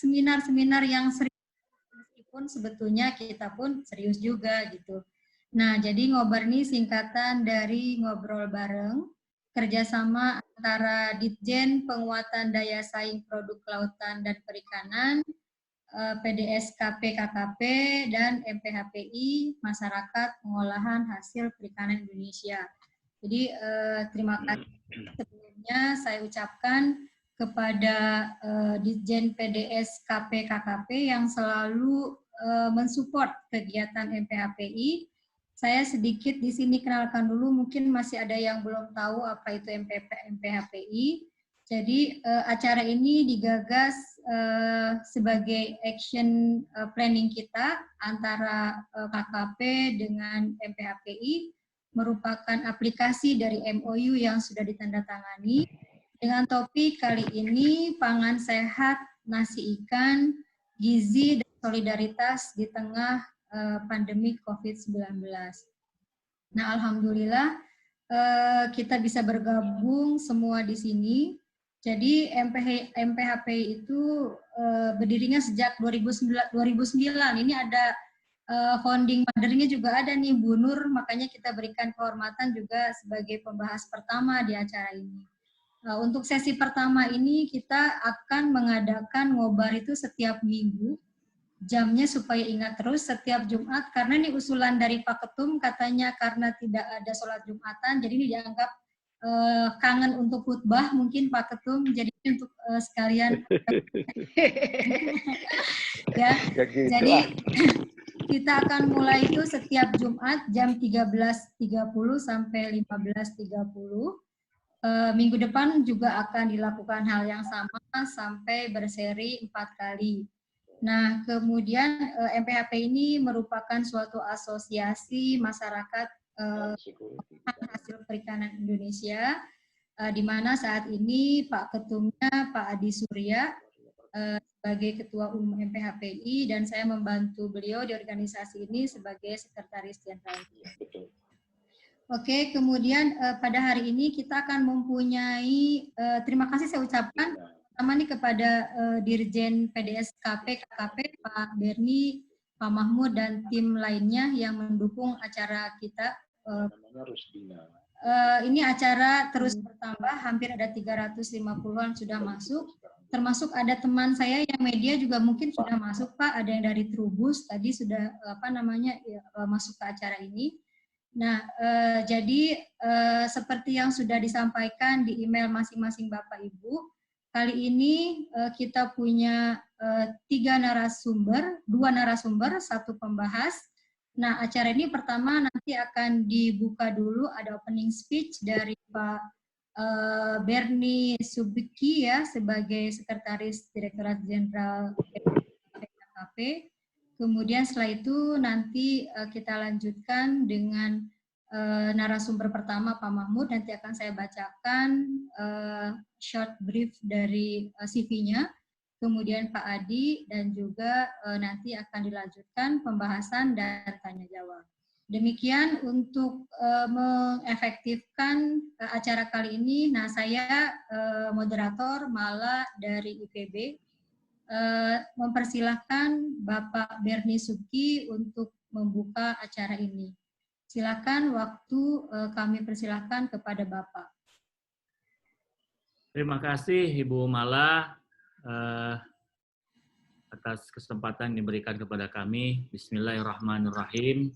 seminar-seminar yang serius, meskipun sebetulnya kita pun serius juga gitu. Nah, jadi ngobar ini singkatan dari ngobrol bareng, kerjasama antara Ditjen Penguatan Daya Saing Produk Kelautan dan Perikanan, PDSKP KKP, dan MPHPI, Masyarakat Pengolahan Hasil Perikanan Indonesia. Jadi terima kasih sebelumnya saya ucapkan kepada Ditjen PDSKP KKP yang selalu mensupport kegiatan MPHPI. Saya sedikit di sini kenalkan dulu, mungkin masih ada yang belum tahu apa itu MPHPI. Jadi acara ini digagas sebagai action planning kita antara KKP dengan MPHPI, merupakan aplikasi dari MOU yang sudah ditandatangani. Dengan topik kali ini, pangan sehat, nasi ikan, gizi, dan solidaritas di tengah pandemi COVID-19. Nah, alhamdulillah kita bisa bergabung semua di sini. Jadi MPHPI itu berdirinya sejak 2009. Ini ada founding mother-nya juga ada nih, Bu Nur, makanya kita berikan kehormatan juga sebagai pembahas pertama di acara ini. Untuk sesi pertama ini kita akan mengadakan ngobar itu setiap minggu, jamnya supaya ingat terus setiap Jumat, karena ini usulan dari Pak Ketum, katanya karena tidak ada sholat Jumatan, jadi ini dianggap kangen untuk khutbah mungkin Pak Ketum, jadi untuk sekalian ya. Jadi kita akan mulai itu setiap Jumat jam 13.30 sampai 15.30. Minggu depan juga akan dilakukan hal yang sama sampai berseri 4 kali. Nah, kemudian MPHP ini merupakan suatu asosiasi masyarakat hasil perikanan Indonesia, di mana saat ini Pak Ketumnya Pak Adi Surya sebagai Ketua Umum MPHPI, dan saya membantu beliau di organisasi ini sebagai Sekretaris Jenderal. Oke, kemudian pada hari ini kita akan mempunyai, terima kasih saya ucapkan pertama nih kepada Dirjen PDSKP KKP, Pak Berni, Pak Mahmud, dan tim lainnya yang mendukung acara kita. Ini acara terus bertambah, hampir ada 350-an sudah masuk, termasuk ada teman saya yang media juga mungkin sudah masuk, Pak, ada yang dari Trubus tadi sudah masuk ke acara ini. Nah, jadi seperti yang sudah disampaikan di email masing-masing Bapak Ibu, kali ini kita punya 2 narasumber, 1 pembahas. Nah, acara ini pertama nanti akan dibuka dulu, ada opening speech dari Pak Berni Subiki ya, sebagai Sekretaris Direktorat Jenderal PKKP. Kemudian setelah itu nanti kita lanjutkan dengan narasumber pertama Pak Mahmud, nanti akan saya bacakan short brief dari CV-nya. Kemudian Pak Adi, dan juga nanti akan dilanjutkan pembahasan dan tanya jawab. Demikian untuk mengefektifkan acara kali ini. Nah, saya moderator Mala dari IPB, mempersilahkan Bapak Berni Subki untuk membuka acara ini. Silakan, waktu kami persilahkan kepada Bapak. Terima kasih Ibu Mala atas kesempatan yang diberikan kepada kami. Bismillahirrahmanirrahim.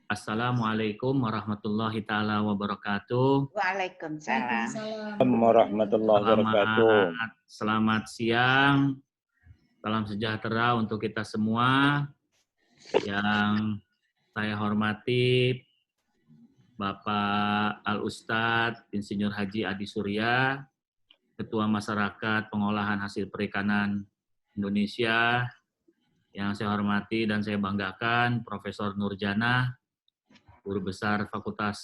Assalamualaikum warahmatullahi taala wabarakatuh. Waalaikumsalam warahmatullahi wabarakatuh. Selamat siang. Salam sejahtera untuk kita semua. Yang saya hormati Bapak Al-Ustadz Insinyur Haji Adi Surya, Ketua Masyarakat Pengolahan Hasil Perikanan Indonesia. Yang saya hormati dan saya banggakan Profesor Nurjana, Guru Besar Fakultas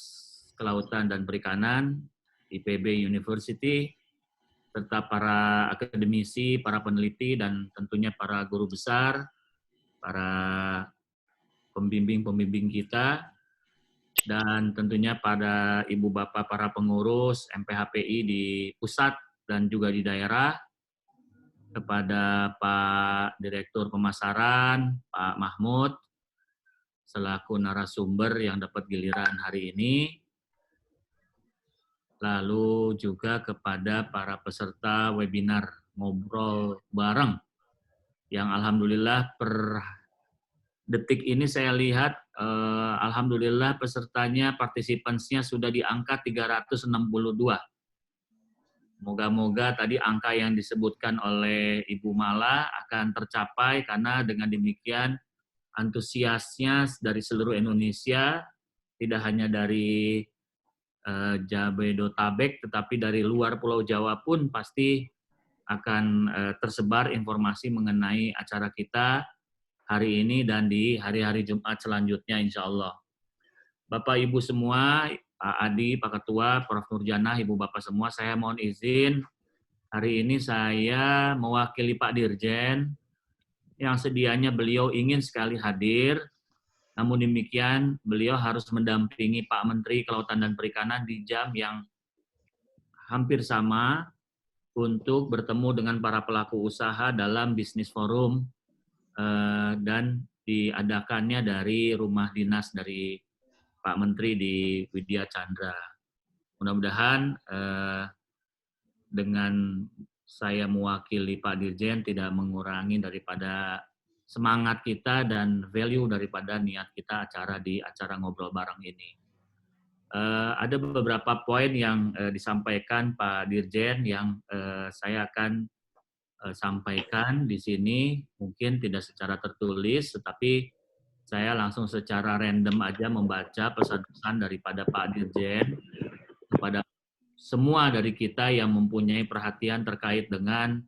Kelautan dan Perikanan IPB University, serta para akademisi, para peneliti, dan tentunya para guru besar, para pembimbing-pembimbing kita, dan tentunya pada ibu bapak para pengurus MPHPI di pusat dan juga di daerah. kepada Pak Direktur Pemasaran, Pak Mahmud, selaku narasumber yang dapat giliran hari ini, lalu juga kepada para peserta webinar ngobrol bareng, yang alhamdulillah per detik ini saya lihat, alhamdulillah pesertanya, partisipannya sudah di angka 362. Moga-moga tadi angka yang disebutkan oleh Ibu Mala akan tercapai, karena dengan demikian antusiasnya dari seluruh Indonesia, tidak hanya dari Jabodetabek, tetapi dari luar Pulau Jawa pun pasti akan tersebar informasi mengenai acara kita hari ini dan di hari-hari Jumat selanjutnya insya Allah. Bapak Ibu semua, Pak Adi, Pak Ketua, Prof. Nurjana, Ibu Bapak semua, saya mohon izin hari ini saya mewakili Pak Dirjen yang sedianya beliau ingin sekali hadir, namun demikian beliau harus mendampingi Pak Menteri Kelautan dan Perikanan di jam yang hampir sama untuk bertemu dengan para pelaku usaha dalam bisnis forum dan diadakannya dari rumah dinas dari Pak Menteri di Widya Chandra. Mudah-mudahan dengan saya mewakili Pak Dirjen tidak mengurangi daripada semangat kita dan value daripada niat kita di acara ngobrol bareng ini. Ada beberapa poin yang disampaikan Pak Dirjen yang saya akan sampaikan di sini, mungkin tidak secara tertulis, tetapi saya langsung secara random aja membaca pesan-pesan daripada Pak Dirjen kepada semua dari kita yang mempunyai perhatian terkait dengan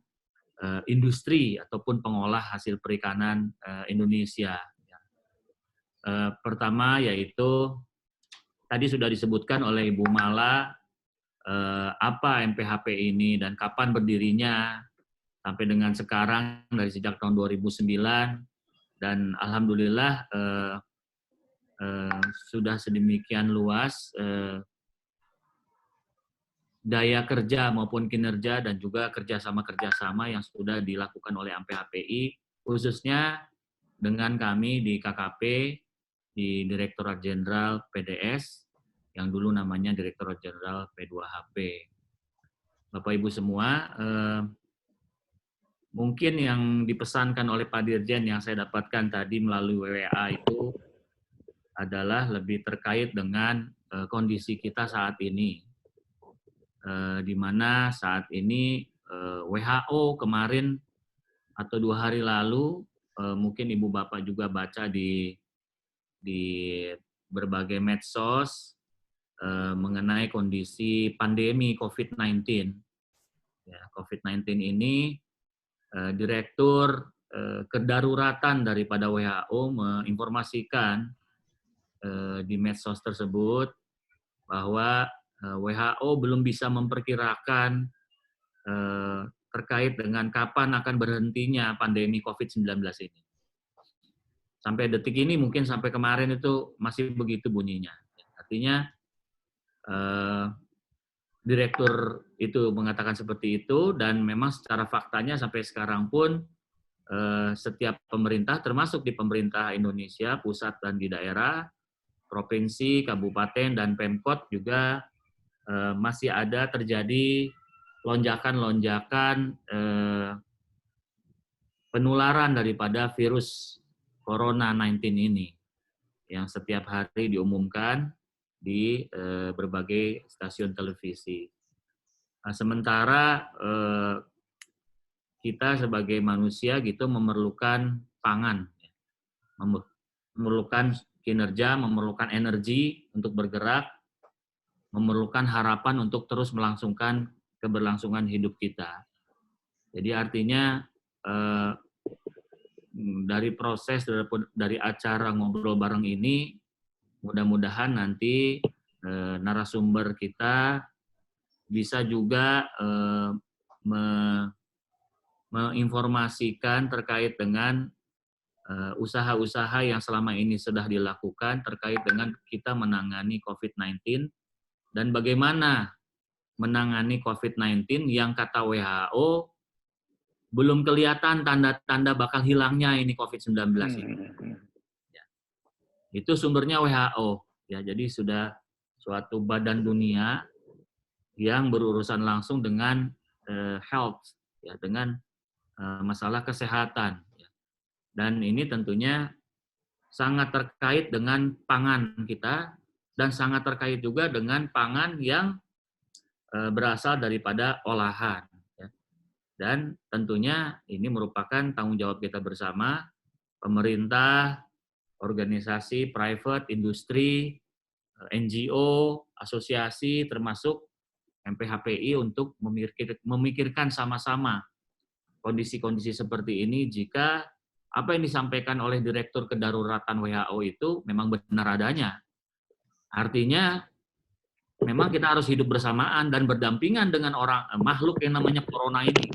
industri ataupun pengolah hasil perikanan Indonesia. Pertama yaitu tadi sudah disebutkan oleh Ibu Mala apa MPHP ini dan kapan berdirinya sampai dengan sekarang dari sejak tahun 2009, dan alhamdulillah sudah sedemikian luas daya kerja maupun kinerja dan juga kerjasama yang sudah dilakukan oleh MPHPI, khususnya dengan kami di KKP, di Direktorat Jenderal PDS, yang dulu namanya Direktorat Jenderal P2HP. Bapak Ibu semua, mungkin yang dipesankan oleh Pak Dirjen yang saya dapatkan tadi melalui WA itu adalah lebih terkait dengan kondisi kita saat ini. Di mana saat ini WHO kemarin atau 2 hari lalu, mungkin Ibu Bapak juga baca di berbagai medsos mengenai kondisi pandemi COVID-19. Ya, COVID-19 ini Direktur Kedaruratan daripada WHO menginformasikan di medsos tersebut bahwa WHO belum bisa memperkirakan terkait dengan kapan akan berhentinya pandemi COVID-19 ini. Sampai detik ini, mungkin sampai kemarin itu masih begitu bunyinya. Artinya direktur itu mengatakan seperti itu, dan memang secara faktanya sampai sekarang pun setiap pemerintah, termasuk di pemerintah Indonesia, pusat dan di daerah, provinsi, kabupaten, dan Pemkot juga masih ada terjadi lonjakan-lonjakan penularan daripada virus Corona 19 ini, yang setiap hari diumumkan di berbagai stasiun televisi. Nah, sementara kita sebagai manusia gitu memerlukan pangan, memerlukan kinerja, memerlukan energi untuk bergerak, memerlukan harapan untuk terus melangsungkan keberlangsungan hidup kita. Jadi artinya dari proses dari acara ngobrol bareng ini, mudah-mudahan nanti narasumber kita bisa juga menginformasikan terkait dengan usaha-usaha yang selama ini sudah dilakukan terkait dengan kita menangani COVID-19 dan bagaimana menangani COVID-19 yang kata WHO belum kelihatan tanda-tanda bakal hilangnya ini COVID-19 ini. Ya. Itu sumbernya WHO. Ya, jadi sudah suatu badan dunia yang berurusan langsung dengan health, ya, dengan masalah kesehatan. Ya. Dan ini tentunya sangat terkait dengan pangan kita dan sangat terkait juga dengan pangan yang berasal daripada olahan. Ya. Dan tentunya ini merupakan tanggung jawab kita bersama, pemerintah, organisasi, private, industri, NGO, asosiasi, termasuk MPHPI untuk memikirkan sama-sama kondisi-kondisi seperti ini jika apa yang disampaikan oleh Direktur Kedaruratan WHO itu memang benar adanya. Artinya memang kita harus hidup bersamaan dan berdampingan dengan makhluk yang namanya corona ini.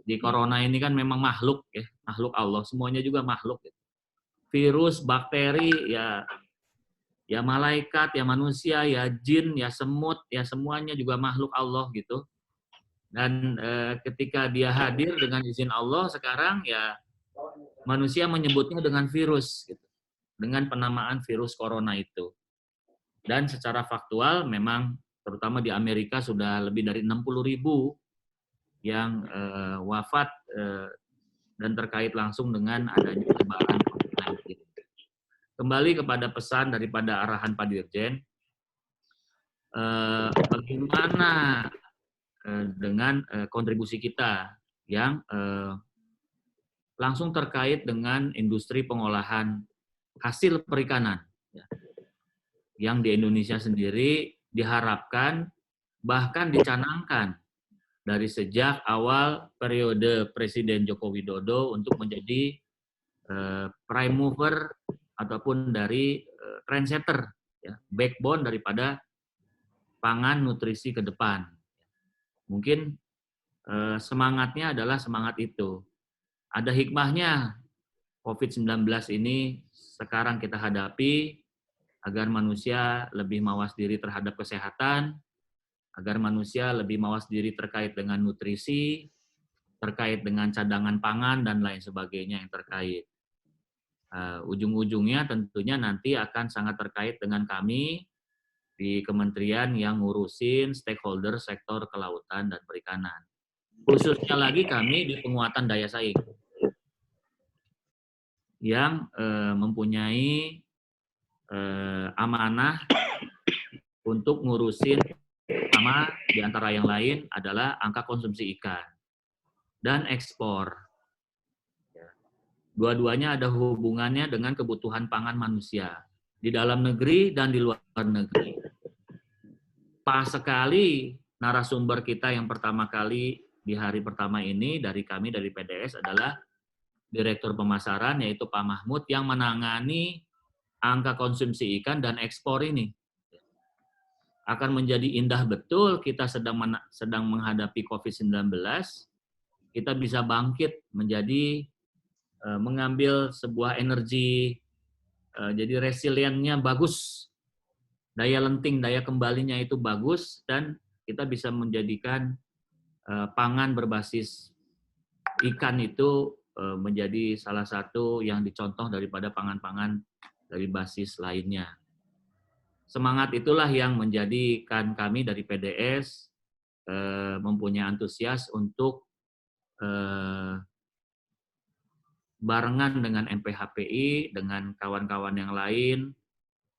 Di corona ini kan memang makhluk, ya, makhluk Allah, semuanya juga makhluk. Ya. Virus, bakteri, ya malaikat, ya manusia, ya jin, ya semut, ya semuanya juga makhluk Allah gitu. Dan ketika dia hadir dengan izin Allah sekarang ya manusia menyebutnya dengan virus, gitu, dengan penamaan virus corona itu. Dan secara faktual memang terutama di Amerika sudah lebih dari 60.000 yang wafat dan terkait langsung dengan adanya penyebaran COVID-19. Kembali kepada pesan daripada arahan Pak Dirjen, bagaimana dengan kontribusi kita yang langsung terkait dengan industri pengolahan hasil perikanan. Ya. Yang di Indonesia sendiri diharapkan bahkan dicanangkan dari sejak awal periode Presiden Joko Widodo untuk menjadi prime mover ataupun dari trendsetter, ya, backbone daripada pangan nutrisi ke depan. Mungkin semangatnya adalah semangat itu. Ada hikmahnya COVID-19 ini sekarang kita hadapi agar manusia lebih mawas diri terhadap kesehatan, agar manusia lebih mawas diri terkait dengan nutrisi, terkait dengan cadangan pangan, dan lain sebagainya yang terkait. Ujung-ujungnya tentunya nanti akan sangat terkait dengan kami di kementerian yang ngurusin stakeholder sektor kelautan dan perikanan. Khususnya lagi kami di penguatan daya saing yang mempunyai amanah untuk ngurusin sama di antara yang lain adalah angka konsumsi ikan dan ekspor. Dua-duanya ada hubungannya dengan kebutuhan pangan manusia di dalam negeri dan di luar negeri. Pas sekali narasumber kita yang pertama kali di hari pertama ini dari kami dari PDS adalah Direktur Pemasaran yaitu Pak Mahmud yang menangani angka konsumsi ikan dan ekspor ini. Akan menjadi indah betul kita sedang menghadapi COVID-19, kita bisa bangkit menjadi mengambil sebuah energi, jadi resiliennya bagus, daya lenting, daya kembalinya itu bagus, dan kita bisa menjadikan pangan berbasis ikan itu menjadi salah satu yang dicontoh daripada pangan-pangan dari basis lainnya. Semangat itulah yang menjadikan kami dari PDS mempunyai antusias untuk barengan dengan MPHPI, dengan kawan-kawan yang lain,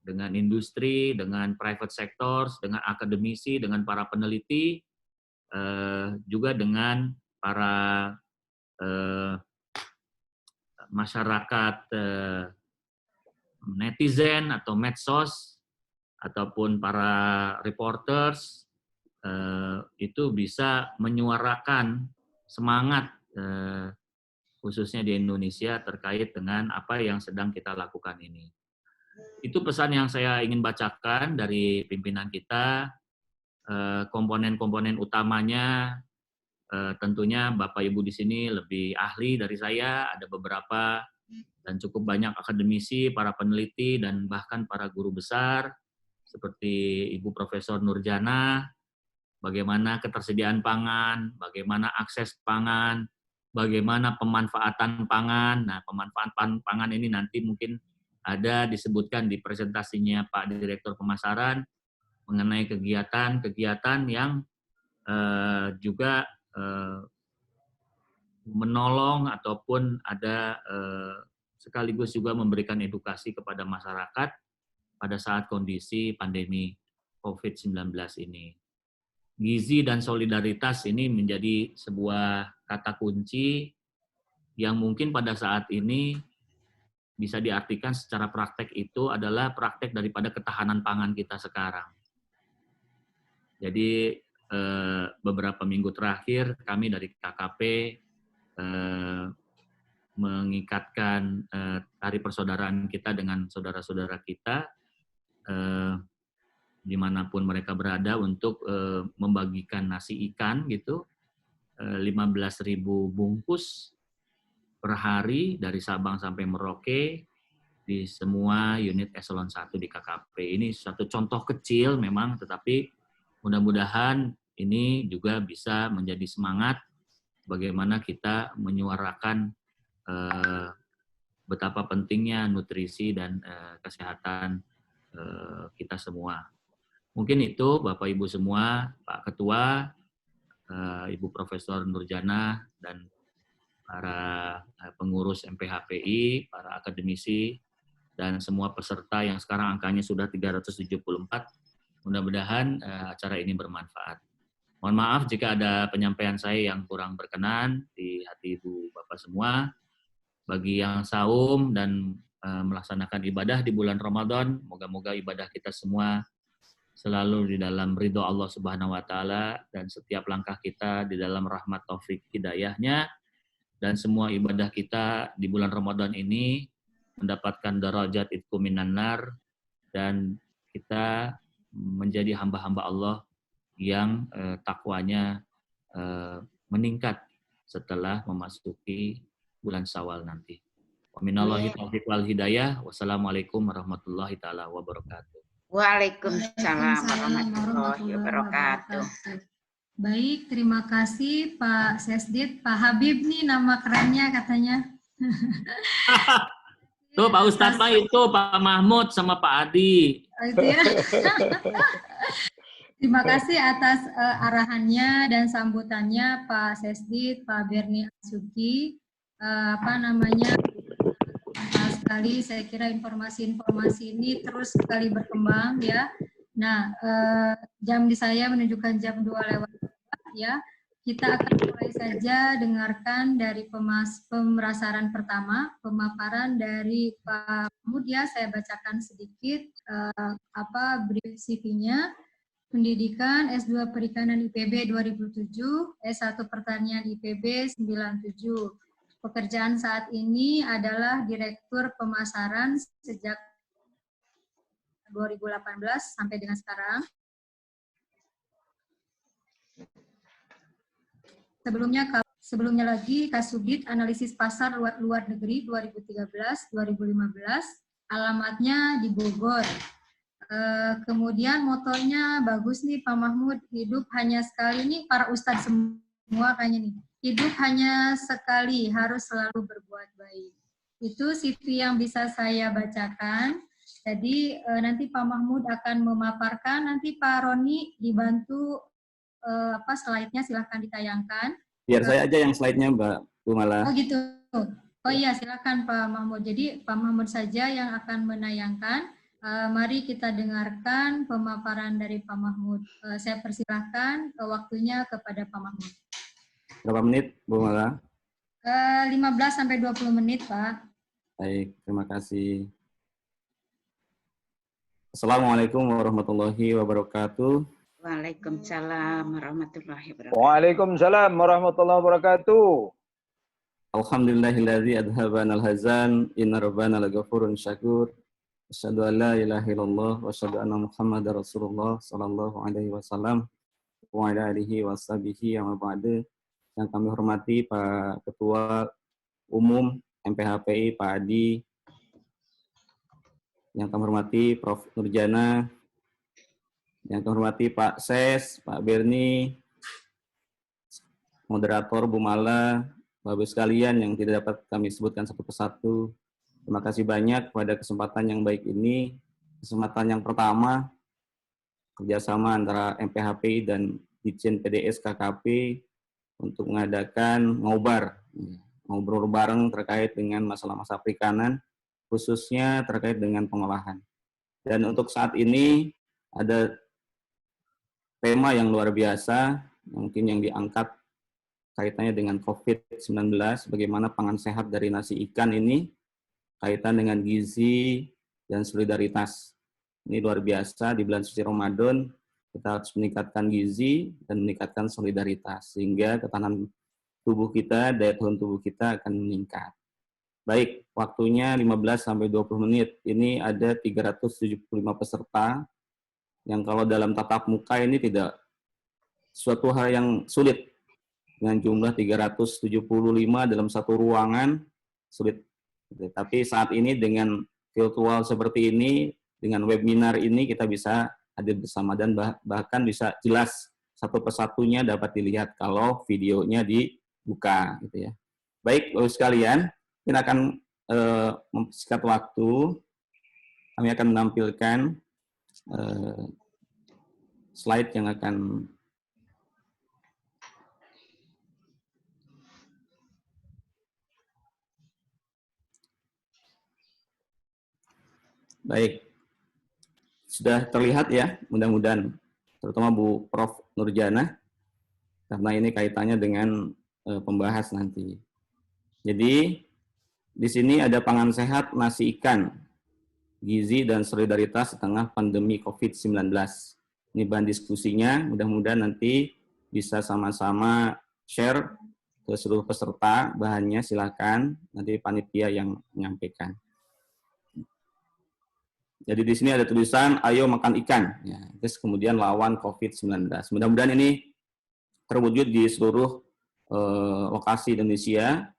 dengan industri, dengan private sectors, dengan akademisi, dengan para peneliti, juga dengan para masyarakat netizen atau medsos, ataupun para reporters, itu bisa menyuarakan semangat khususnya di Indonesia terkait dengan apa yang sedang kita lakukan ini. Itu pesan yang saya ingin bacakan dari pimpinan kita. Komponen-komponen utamanya tentunya Bapak Ibu di sini lebih ahli dari saya, ada beberapa dan cukup banyak akademisi, para peneliti, dan bahkan para guru besar seperti Ibu Profesor Nurjana, bagaimana ketersediaan pangan, bagaimana akses pangan, bagaimana pemanfaatan pangan. Nah, pemanfaatan pangan ini nanti mungkin ada disebutkan di presentasinya Pak Direktur Pemasaran mengenai kegiatan-kegiatan yang juga menolong ataupun ada sekaligus juga memberikan edukasi kepada masyarakat pada saat kondisi pandemi COVID-19 ini. Gizi dan solidaritas ini menjadi sebuah kata kunci yang mungkin pada saat ini bisa diartikan secara praktek itu adalah praktek daripada ketahanan pangan kita sekarang. Jadi beberapa minggu terakhir kami dari KKP mengikatkan tali persaudaraan kita dengan saudara-saudara kita dimanapun mereka berada untuk membagikan nasi ikan gitu 15.000 bungkus per hari dari Sabang sampai Merauke di semua unit eselon 1 di KKP. Ini satu contoh kecil memang, tetapi mudah-mudahan ini juga bisa menjadi semangat bagaimana kita menyuarakan betapa pentingnya nutrisi dan kesehatan kita semua. Mungkin itu Bapak Ibu semua, Pak Ketua, Ibu Profesor Nurjana, dan para pengurus MPHPI, para akademisi, dan semua peserta yang sekarang angkanya sudah 374. Mudah-mudahan acara ini bermanfaat. Mohon maaf jika ada penyampaian saya yang kurang berkenan di hati Ibu Bapak semua. Bagi yang saum dan melaksanakan ibadah di bulan Ramadan, moga-moga ibadah kita semua selalu di dalam ridho Allah Subhanahu wa Ta'ala, dan setiap langkah kita di dalam rahmat taufik hidayahnya, dan semua ibadah kita di bulan Ramadan ini mendapatkan darajat itqu minan nar, dan kita menjadi hamba-hamba Allah yang takwanya meningkat setelah memasuki bulan Syawal nanti. Wa minallahi taufiq wal hidayah. Wassalamualaikum warahmatullahi taala wabarakatuh. Waalaikumsalam warahmatullahi wabarakatuh. Baik, terima kasih Pak Sesdit. Pak Habib nih nama kerennya katanya. Tuh Pak Ustadz Pak itu Pak Mahmud sama Pak Adi. Itu ya. Terima kasih atas arahannya dan sambutannya Pak Sesdit, Pak Berni Asuki. Sekali saya kira informasi-informasi ini terus sekali berkembang ya. Nah, jam di saya menunjukkan jam 2:04 ya. Kita akan mulai saja dengarkan dari pemerasaran pertama, pemaparan dari Pak Mahmud ya. Saya bacakan sedikit brief CV-nya. Pendidikan S2 Perikanan IPB 2007, S1 Pertanian IPB 97. Pekerjaan saat ini adalah Direktur Pemasaran sejak 2018 sampai dengan sekarang. Sebelumnya lagi Kasubdit Analisis Pasar Luar Negeri 2013-2015, alamatnya di Bogor. Kemudian motonya bagus nih Pak Mahmud, hidup hanya sekali, nih para ustadz semua kayaknya nih. Hidup hanya sekali, harus selalu berbuat baik. Itu CV yang bisa saya bacakan. Jadi nanti Pak Mahmud akan memaparkan, nanti Pak Roni dibantu slide-nya silahkan ditayangkan. Biar saya aja yang slide-nya Mbak Bumala. Oh gitu. Oh iya silakan Pak Mahmud. Jadi Pak Mahmud saja yang akan menayangkan. Mari kita dengarkan pemaparan dari Pak Mahmud. Saya persilahkan waktunya kepada Pak Mahmud. Berapa menit, Bu Mala? 15-20 menit, Pak. Baik, terima kasih. Assalamualaikum warahmatullahi wabarakatuh. Waalaikumsalam warahmatullahi wabarakatuh. Waalaikumsalam warahmatullahi wabarakatuh. Alhamdulillahilladzi adhabana al-hazan, inna rabbana laghafurun syakur. Asyhadu an la ilaha illallah wa asyhadu anna Muhammadar Rasulullah sallallahu alaihi wasallam wa ala alihi washabihi wa ba'du. Yang kami hormati Pak Ketua Umum MPHPI Pak Adi, yang kami hormati Prof. Nurjana, Yang kami hormati Pak Ses, Pak Berni, moderator Bu Mala, Bapak sekalian yang tidak dapat kami sebutkan satu persatu. Terima kasih banyak pada kesempatan yang baik ini. Kesempatan yang pertama, kerjasama antara MPHP dan Ditjen PDS KKP untuk mengadakan ngobrol bareng terkait dengan masalah-masalah perikanan, khususnya terkait dengan pengolahan. Dan untuk saat ini ada tema yang luar biasa, mungkin yang diangkat kaitannya dengan COVID-19, bagaimana pangan sehat dari nasi ikan ini, kaitan dengan gizi dan solidaritas. Ini luar biasa, di bulan suci Ramadan, kita harus meningkatkan gizi dan meningkatkan solidaritas, sehingga ketahanan tubuh kita, daya tahan tubuh kita akan meningkat. Baik, waktunya 15-20 menit. Ini ada 375 peserta, yang kalau dalam tatap muka ini tidak suatu hal yang sulit. Dengan jumlah 375 dalam satu ruangan, sulit. Tapi saat ini dengan virtual seperti ini, dengan webinar ini kita bisa hadir bersama dan bahkan bisa jelas satu persatunya dapat dilihat kalau videonya dibuka. Gitu ya. Baik, Bapak sekalian, kita akan mempersingkat waktu. Kami akan menampilkan slide yang akan baik. Sudah terlihat ya, mudah-mudahan, terutama Bu Prof. Nurjana, karena ini kaitannya dengan pembahas nanti. Jadi, di sini ada pangan sehat, nasi ikan, gizi dan solidaritas di tengah pandemi COVID-19. Ini bahan diskusinya, mudah-mudahan nanti bisa sama-sama share ke seluruh peserta, bahannya silakan, nanti panitia yang menyampaikan. Jadi di sini ada tulisan, ayo makan ikan, ya, terus kemudian lawan COVID-19. Mudah-mudahan ini terwujud di seluruh lokasi Indonesia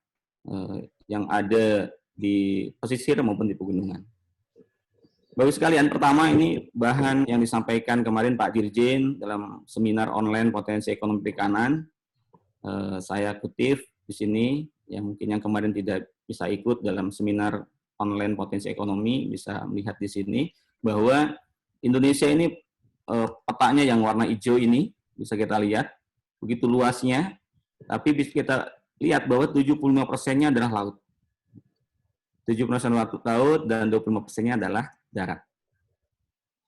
yang ada di pesisir maupun di pegunungan. Bagus sekalian, pertama ini bahan yang disampaikan kemarin Pak Dirjen dalam seminar online potensi ekonomi perikanan. Saya kutip di sini, yang mungkin yang kemarin tidak bisa ikut dalam seminar online potensi ekonomi, bisa melihat di sini bahwa Indonesia ini petanya yang warna hijau ini, bisa kita lihat, begitu luasnya, tapi bisa kita lihat bahwa 75%-nya adalah laut. 70% laut dan 25%-nya adalah darat.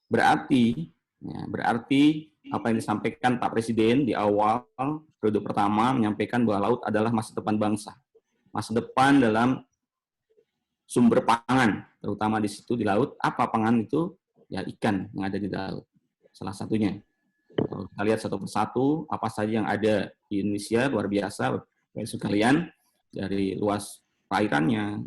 Berarti apa yang disampaikan Pak Presiden di awal periode pertama menyampaikan bahwa laut adalah masa depan bangsa. Masa depan dalam sumber pangan, terutama di situ di laut. Apa pangan itu? Ya ikan yang ada di laut. Salah satunya. Kalau kita lihat satu persatu, apa saja yang ada di Indonesia, luar biasa, Bapak sekalian, dari luas perairannya,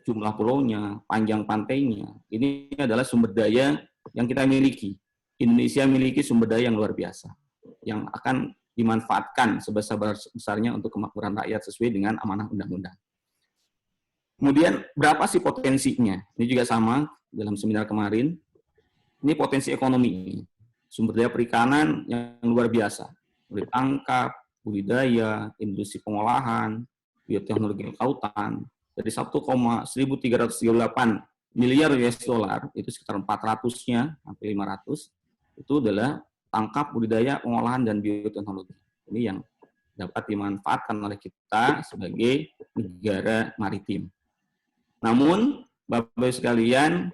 jumlah pulaunya, panjang pantainya. Ini adalah sumber daya yang kita miliki. Indonesia memiliki sumber daya yang luar biasa, yang akan dimanfaatkan sebesar-besarnya untuk kemakmuran rakyat sesuai dengan amanah undang-undang. Kemudian, berapa sih potensinya? Ini juga sama dalam seminar kemarin. Ini potensi ekonomi. Sumber daya perikanan yang luar biasa. Mulai tangkap, budidaya, industri pengolahan, bioteknologi lautan, dari 1,1338 miliar US dollar, itu sekitar 400-nya, sampai 500, itu adalah tangkap, budidaya, pengolahan, dan bioteknologi. Ini yang dapat dimanfaatkan oleh kita sebagai negara maritim. Namun, Bapak sekalian,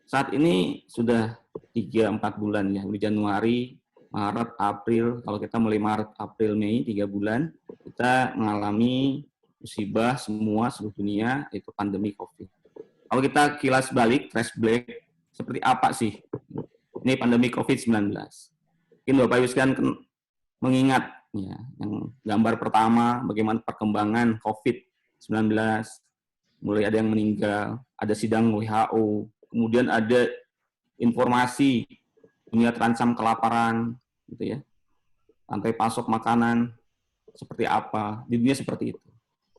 saat ini sudah 3-4 bulan ya, di Januari, Maret, April, kalau kita mulai Maret, April, Mei, 3 bulan, kita mengalami musibah semua seluruh dunia, itu pandemi COVID. Kalau kita kilas balik, flashback, seperti apa sih ini pandemi COVID-19? Mungkin Bapak Ibu sekalian mengingat ya, yang gambar pertama bagaimana perkembangan COVID-19, mulai ada yang meninggal, ada sidang WHO, kemudian ada informasi dunia terancam kelaparan, gitu ya, rantai pasok makanan seperti apa di dunia seperti itu.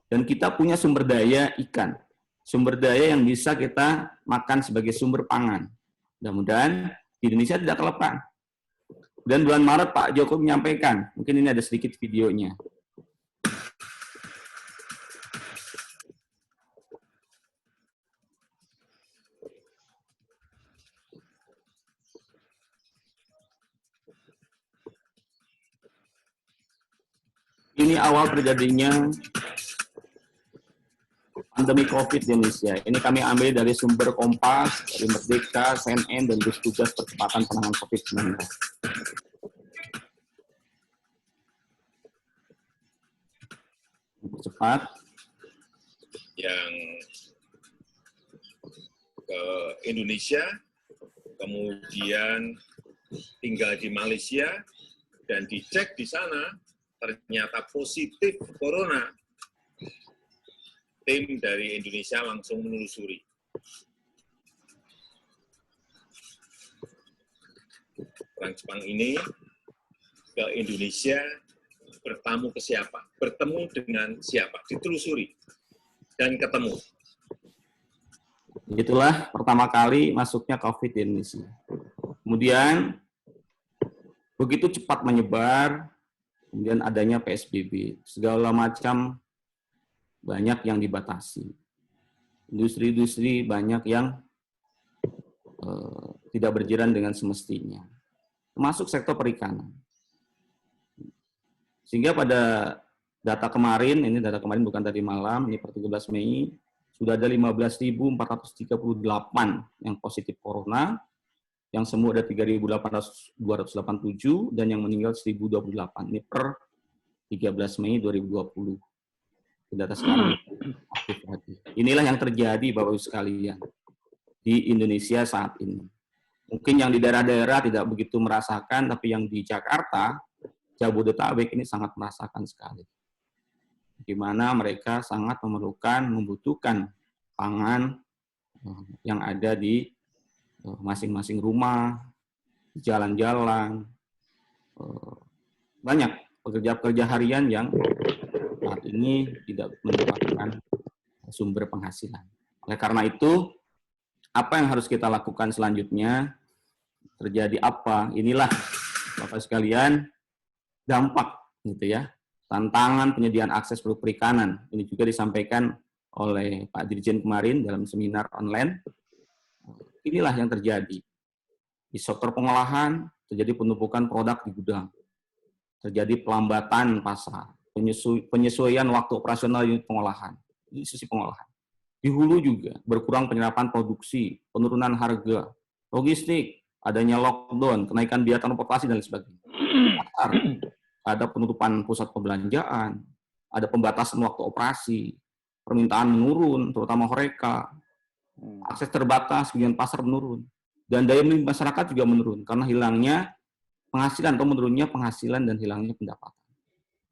Dan kita punya sumber daya ikan, sumber daya yang bisa kita makan sebagai sumber pangan. Mudah-mudahan di Indonesia tidak kelupaan. Dan bulan Maret Pak Jokowi menyampaikan, mungkin ini ada sedikit videonya. Ini awal terjadinya pandemi COVID di Indonesia. Ini kami ambil dari sumber Kompas, dari Merdeka, CNN, dan gugus tugas percepatan penanganan COVID-19. Cepat. Yang ke Indonesia, kemudian tinggal di Malaysia, dan dicek di sana, ternyata positif corona. Tim dari Indonesia langsung menelusuri. Orang Jepang ini ke Indonesia bertamu ke siapa? Bertemu dengan siapa? Ditelusuri dan ketemu. Itulah pertama kali masuknya COVID di Indonesia. Kemudian begitu cepat menyebar, kemudian adanya PSBB, segala macam banyak yang dibatasi. Industri-industri banyak yang tidak berjalan dengan semestinya, termasuk sektor perikanan. Sehingga pada data kemarin, ini data kemarin bukan tadi malam, ini per 13 Mei, sudah ada 15.438 yang positif corona, yang sembuh ada 3.287, dan yang meninggal 1.028. Ini per 13 Mei 2020. Data sekarang aktif lagi. Inilah yang terjadi, Bapak-Ibu sekalian, di Indonesia saat ini. Mungkin yang di daerah-daerah tidak begitu merasakan, tapi yang di Jakarta, Jabodetabek ini sangat merasakan sekali. Di mana mereka sangat membutuhkan pangan yang ada di masing-masing rumah, jalan-jalan, banyak pekerja-pekerja harian yang saat ini tidak mendapatkan sumber penghasilan. Oleh karena itu, apa yang harus kita lakukan selanjutnya? Terjadi apa? Inilah, Bapak sekalian, dampak, gitu ya. Tantangan penyediaan akses produk perikanan. Ini juga disampaikan oleh Pak Dirjen kemarin dalam seminar online. Inilah yang terjadi. Di sektor pengolahan, terjadi penumpukan produk di gudang. Terjadi pelambatan pasar. Penyesuaian waktu operasional unit pengolahan. Di sisi pengolahan. Di hulu juga, berkurang penyerapan produksi, penurunan harga, logistik, adanya lockdown, kenaikan biaya transportasi, dan lain sebagainya. Ada penutupan pusat perbelanjaan, ada pembatasan waktu operasi, permintaan menurun, terutama HoReCa, akses terbatas, kemudian pasar menurun, dan daya beli masyarakat juga menurun, karena hilangnya penghasilan atau menurunnya penghasilan dan hilangnya pendapatan.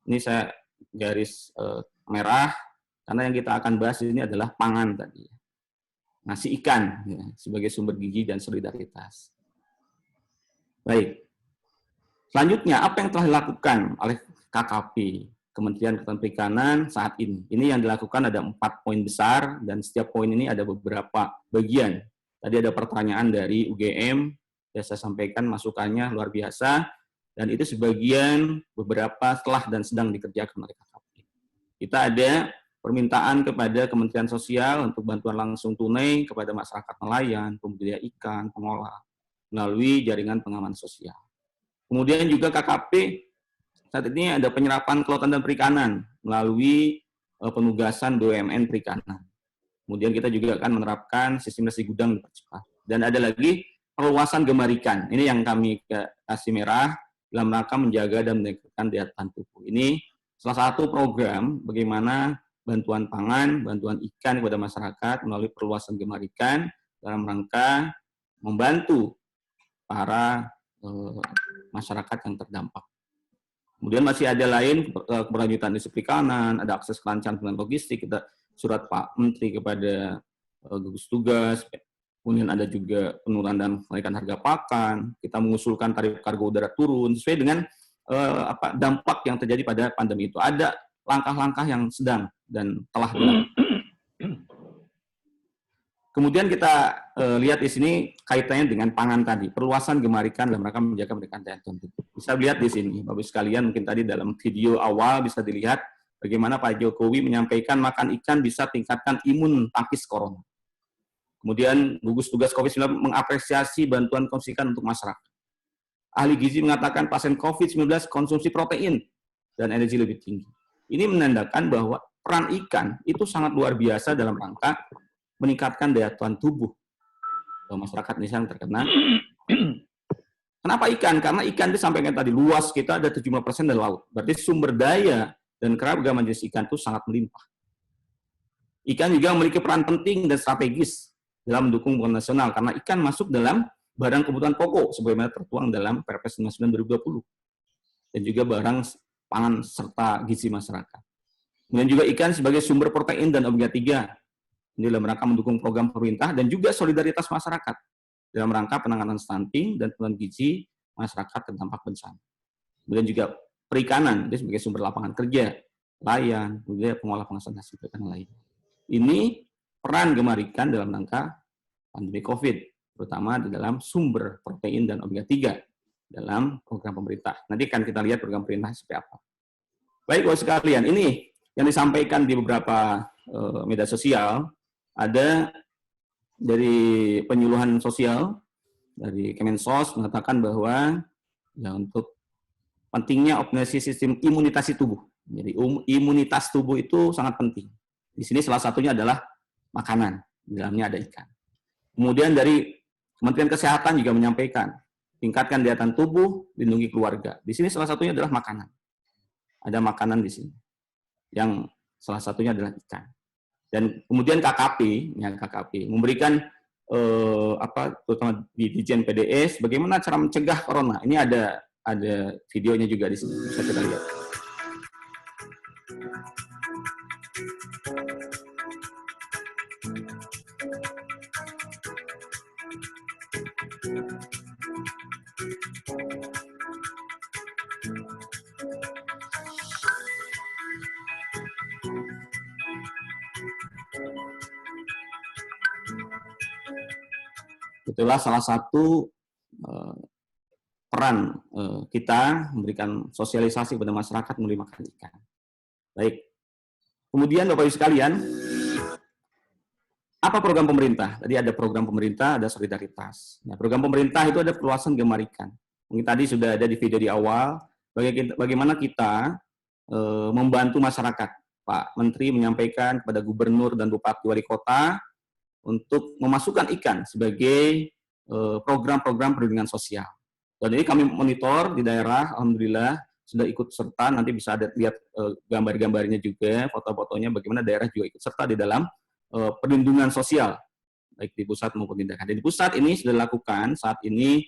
Ini saya garis merah, karena yang kita akan bahas ini adalah pangan tadi. Nasi ikan ya, sebagai sumber gizi dan solidaritas. Baik. Selanjutnya, apa yang telah dilakukan oleh KKP, Kementerian Kelautan Perikanan saat ini? Ini yang dilakukan ada 4 poin besar, dan setiap poin ini ada beberapa bagian. Tadi ada pertanyaan dari UGM, yang saya sampaikan masukannya luar biasa, dan itu sebagian beberapa telah dan sedang dikerjakan oleh KKP. Kita ada permintaan kepada Kementerian Sosial untuk bantuan langsung tunai kepada masyarakat nelayan, pembudidaya ikan, pengolah, melalui jaringan pengaman sosial. Kemudian juga KKP saat ini ada penyerapan kelautan dan perikanan melalui penugasan BUMN perikanan. Kemudian kita juga akan menerapkan sistem nasi gudang dipercepat. Dan ada lagi perluasan gemar ikan. Ini yang kami kasih merah dalam rangka menjaga dan meningkatkan daya tahan tubuh. Ini salah satu program bagaimana bantuan pangan, bantuan ikan kepada masyarakat melalui perluasan gemar ikan dalam rangka membantu para masyarakat yang terdampak. Kemudian masih ada lain keberlanjutan industri perikanan, ada akses kelancaran dengan logistik, kita surat Pak Menteri kepada gugus tugas, kemudian ada juga penurunan dan kenaikan harga pakan, kita mengusulkan tarif kargo udara turun sesuai dengan dampak yang terjadi pada pandemi itu. Ada langkah-langkah yang sedang dan telah dilakukan. Kemudian kita lihat di sini kaitannya dengan pangan tadi, perluasan gemar ikan dalam rangka menjaga kemerdekaan daya tahan tubuh. Bisa lihat di sini, Bapak sekalian, mungkin tadi dalam video awal bisa dilihat bagaimana Pak Jokowi menyampaikan makan ikan bisa tingkatkan imun tangkis corona. Kemudian gugus tugas COVID-19 mengapresiasi bantuan konsumsi ikan untuk masyarakat. Ahli gizi mengatakan pasien COVID-19 konsumsi protein dan energi lebih tinggi. Ini menandakan bahwa peran ikan itu sangat luar biasa dalam rangka meningkatkan daya tahan tubuh masyarakat Indonesia yang terkena. Kenapa ikan? Karena ikan itu sampaikan tadi, luas kita ada 70% dari laut. Berarti sumber daya dan keragaman jenis ikan itu sangat melimpah. Ikan juga memiliki peran penting dan strategis dalam mendukung pembangunan nasional, karena ikan masuk dalam barang kebutuhan pokok, sebagaimana tertuang dalam Perpres 59 2020. Dan juga barang pangan serta gizi masyarakat. Kemudian juga ikan sebagai sumber protein dan omega 3. Ini dalam rangka mendukung program pemerintah dan juga solidaritas masyarakat dalam rangka penanganan stunting dan penurunan gizi masyarakat terdampak bencana. Kemudian juga perikanan, ini sebagai sumber lapangan kerja, nelayan, juga pengolah penghasil hasil perikanan lain. Ini peran gemar ikan dalam rangka pandemi COVID, terutama di dalam sumber protein dan omega 3 dalam program pemerintah. Nanti akan kita lihat program pemerintah seperti apa. Baik, Bapak sekalian, ini yang disampaikan di beberapa media sosial, ada dari penyuluhan sosial dari Kemensos mengatakan bahwa ya untuk pentingnya optimalisasi sistem imunitas tubuh. Jadi imunitas tubuh itu sangat penting. Di sini salah satunya adalah makanan, di dalamnya ada ikan. Kemudian dari Kementerian Kesehatan juga menyampaikan tingkatkan daya tahan tubuh, lindungi keluarga. Di sini salah satunya adalah makanan. Ada makanan di sini. Yang salah satunya adalah ikan. Dan kemudian KKP memberikan terutama di Dijen PDS bagaimana cara mencegah corona. Ini ada videonya juga di sini, bisa kita lihat. Itulah salah satu peran kita memberikan sosialisasi kepada masyarakat melalui makan ikan. Baik. Kemudian Bapak Ibu sekalian, apa program pemerintah? Tadi ada program pemerintah, ada solidaritas. Nah, program pemerintah itu ada perluasan gemar ikan. Mungkin tadi sudah ada di video di awal, bagaimana kita membantu masyarakat. Pak Menteri menyampaikan kepada gubernur dan bupati wali kota untuk memasukkan ikan sebagai program-program perlindungan sosial. Dan ini kami monitor di daerah, alhamdulillah sudah ikut serta, nanti bisa lihat gambar-gambarnya juga, foto-fotonya, bagaimana daerah juga ikut serta di dalam perlindungan sosial, baik di pusat maupun di daerah. Di pusat ini sudah dilakukan saat ini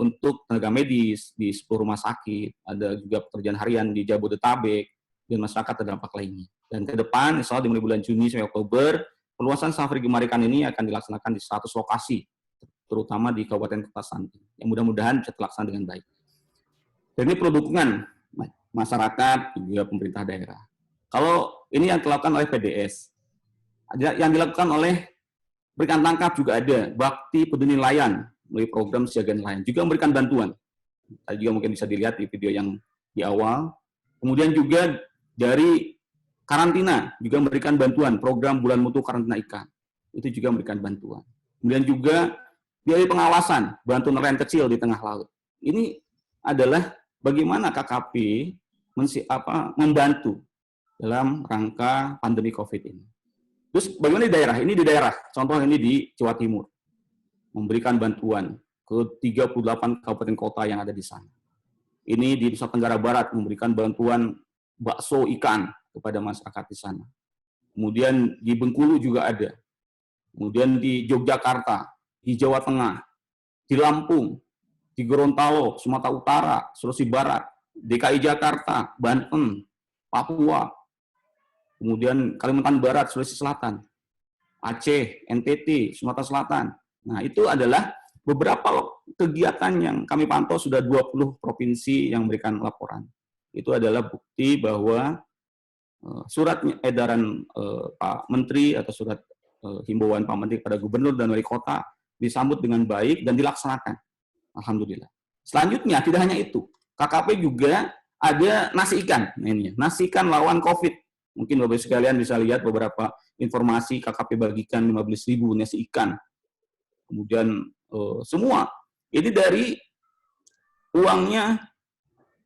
untuk tenaga medis di 10 rumah sakit, ada juga pekerjaan harian di Jabodetabek, dan masyarakat terdampak lainnya. Dan ke depan, insya Allah di bulan Juni sampai Oktober, perluasan safari gemar ikan ini akan dilaksanakan di 100 lokasi, terutama di Kabupaten Kota Santi, yang mudah-mudahan bisa terlaksana dengan baik. Dan ini perlu dukungan masyarakat, juga pemerintah daerah. Kalau ini yang dilakukan oleh PDS, yang dilakukan oleh berikan tangkap juga ada, Bakti Peduli Nelayan, melalui program siaga nelayan, juga memberikan bantuan. Tadi juga mungkin bisa dilihat di video yang di awal. Kemudian juga dari karantina, juga memberikan bantuan, program bulan mutu karantina ikan. Itu juga memberikan bantuan. Kemudian juga dari pengawasan, bantu nelayan kecil di tengah laut. Ini adalah bagaimana KKP membantu dalam rangka pandemi COVID ini. Terus bagaimana di daerah? Ini di daerah, contoh ini di Jawa Timur. Memberikan bantuan ke 38 kabupaten kota yang ada di sana. Ini di Nusa Tenggara Barat memberikan bantuan bakso ikan kepada masyarakat di sana. Kemudian di Bengkulu juga ada. Kemudian di Yogyakarta, di Jawa Tengah, di Lampung, di Gorontalo, Sumatera Utara, Sulawesi Barat, DKI Jakarta, Banten, Papua, kemudian Kalimantan Barat, Sulawesi Selatan, Aceh, NTT, Sumatera Selatan. Nah, itu adalah beberapa kegiatan yang kami pantau, sudah 20 provinsi yang memberikan laporan. Itu adalah bukti bahwa surat edaran Pak Menteri atau surat himbauan Pak Menteri kepada Gubernur dan Wali Kota disambut dengan baik dan dilaksanakan. Alhamdulillah. Selanjutnya, tidak hanya itu. KKP juga ada nasi ikan. Nah, ini nasi ikan lawan COVID. Mungkin Bapak sekalian bisa lihat beberapa informasi KKP bagikan 15.000 nasi ikan. Kemudian semua ini dari uangnya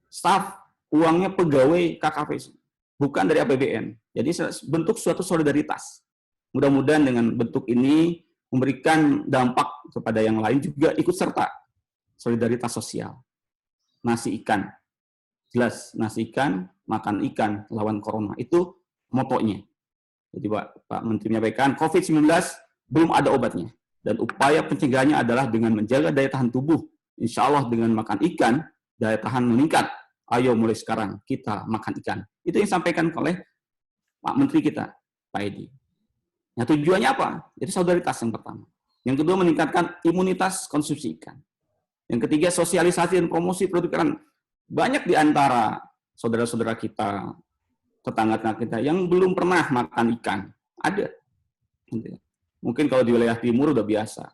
staf, uangnya pegawai KKP, bukan dari APBN. Jadi bentuk suatu solidaritas. Mudah-mudahan dengan bentuk ini memberikan dampak kepada yang lain juga ikut serta solidaritas sosial. Nasi ikan, jelas nasi ikan, makan ikan, lawan corona, itu motonya. Jadi Pak Menteri menyampaikan COVID-19 belum ada obatnya, dan upaya pencegahannya adalah dengan menjaga daya tahan tubuh. Insya Allah dengan makan ikan, daya tahan meningkat. Ayo mulai sekarang kita makan ikan. Itu yang disampaikan oleh Pak Menteri kita, Pak Edi. Nah, tujuannya apa? Itu solidaritas yang pertama. Yang kedua, meningkatkan imunitas konsumsi ikan. Yang ketiga, sosialisasi dan promosi produk ikan. Banyak di antara saudara-saudara kita, tetangga kita yang belum pernah makan ikan. Ada. Mungkin kalau di wilayah timur udah biasa.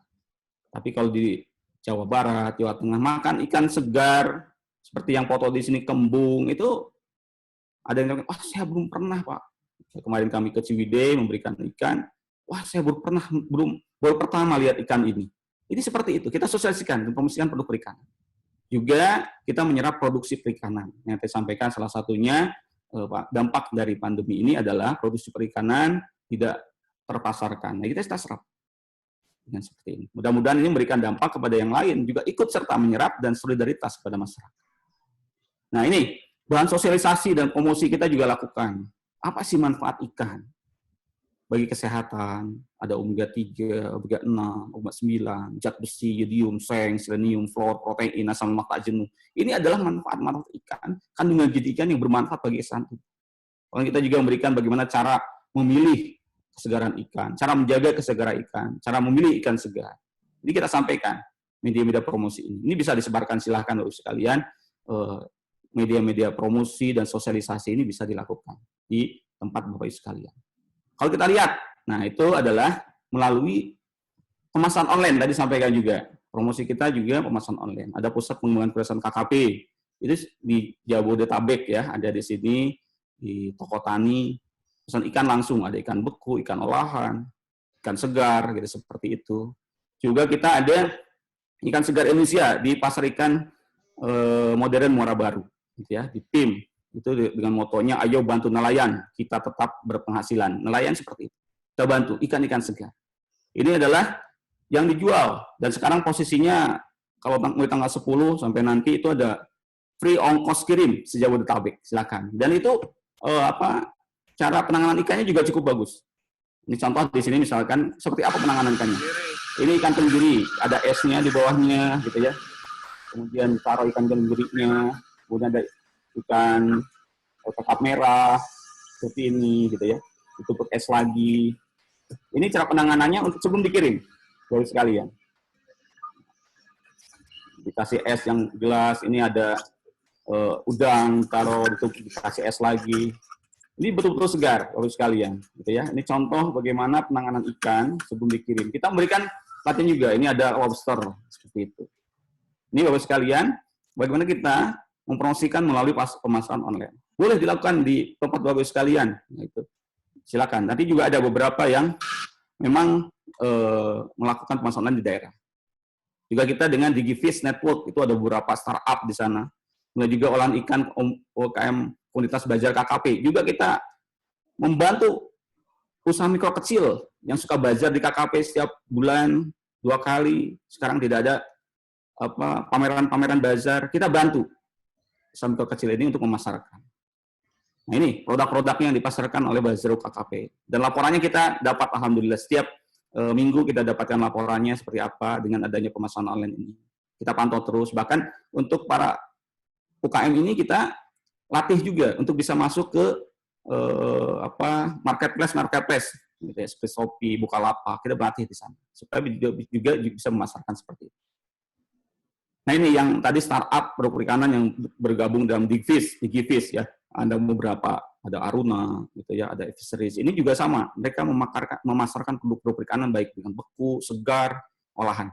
Tapi kalau di Jawa Barat, Jawa Tengah, makan ikan segar, seperti yang foto di sini, kembung, itu ada yang bilang, saya belum pernah, Pak. Kemarin kami ke Ciwidey memberikan ikan, saya baru pertama lihat ikan ini. Ini seperti itu, kita sosialisasikan dan promosikan produk perikanan. Juga kita menyerap produksi perikanan. Yang saya sampaikan salah satunya, Pak, dampak dari pandemi ini adalah produksi perikanan tidak terpasarkan. Nah, kita serap dengan seperti ini. Mudah-mudahan ini memberikan dampak kepada yang lain, juga ikut serta menyerap dan solidaritas kepada masyarakat. Nah, ini bahan sosialisasi dan promosi kita juga lakukan. Apa sih manfaat ikan? Bagi kesehatan, ada omega 3, omega 6, omega 9, zat besi, yodium, seng, selenium, fluor, protein, asam lemak tak jenuh. Ini adalah manfaat-manfaat ikan, kandungan gizi ikan yang bermanfaat bagi kesehatan. Kalau kita juga memberikan bagaimana cara memilih kesegaran ikan, cara menjaga kesegaran ikan, cara memilih ikan segar. Ini kita sampaikan media-media promosi ini. Ini bisa disebarkan, silahkan Bapak sekalian. Media-media promosi dan sosialisasi ini bisa dilakukan di tempat Bapak Ibu sekalian. Kalau kita lihat, nah itu adalah melalui pemasaran online, tadi sampaikan juga. Promosi kita juga pemasaran online. Ada pusat pengembangan kebiasaan KKP, itu di Jabodetabek ya, ada di sini, di toko tani, pesan ikan langsung, ada ikan beku, ikan olahan, ikan segar, gitu seperti itu. Juga kita ada ikan segar Indonesia di pasar ikan modern Muara Baru. Gitu ya, di PIM itu dengan motonya ayo bantu nelayan kita tetap berpenghasilan. Nelayan seperti itu, kita bantu ikan-ikan segar. Ini adalah yang dijual, dan sekarang posisinya kalau mulai tanggal 10 sampai nanti itu ada free ongkos kirim se-Jabodetabek, silakan. Dan itu cara penanganan ikannya juga cukup bagus. Ini contoh di sini misalkan seperti apa penanganan ikannya. Ini ikan tenggiri, ada esnya di bawahnya gitu ya. Kemudian taruh ikan tenggirinya. Kemudian ada ikan kakap merah seperti ini gitu ya, ditutup es lagi. Ini cara penanganannya untuk sebelum dikirim, Bapak sekalian. Dikasih es yang jelas, ini ada udang, taruh dikasih es lagi. Ini betul-betul segar, Bapak sekalian, gitu ya. Ini contoh bagaimana penanganan ikan sebelum dikirim. Kita memberikan pelatihan juga. Ini ada lobster seperti itu. Ini Bapak sekalian, bagaimana kita mempromosikan melalui pemasaran online. Boleh dilakukan di tempat Bapak sekalian. Nah, itu. Silakan. Nanti juga ada beberapa yang memang melakukan pemasaran online di daerah. Juga kita dengan DigiFish Network, itu ada beberapa startup di sana. Kemudian juga olahan ikan UMKM Komunitas Belajar KKP. Juga kita membantu usaha mikro kecil yang suka belajar di KKP setiap bulan 2 kali. Sekarang tidak ada pameran-pameran bazar. Kita bantu usaha mikro kecil ini untuk memasarkan. Nah ini produk-produknya yang dipasarkan oleh Bazar KKP. Dan laporannya kita dapat, alhamdulillah, setiap minggu kita dapatkan laporannya seperti apa dengan adanya pemasaran online ini. Kita pantau terus, bahkan untuk para UKM ini kita latih juga untuk bisa masuk ke marketplace, gitu ya, seperti Shopee, Bukalapak, kita berlatih di sana supaya juga bisa memasarkan seperti itu. Nah ini yang tadi startup produk perikanan yang bergabung dalam DigiFish ya. Ada beberapa, ada Aruna, gitu ya, ada Fisheries. Ini juga sama, mereka memasarkan produk-produk perikanan baik dengan beku, segar, olahan.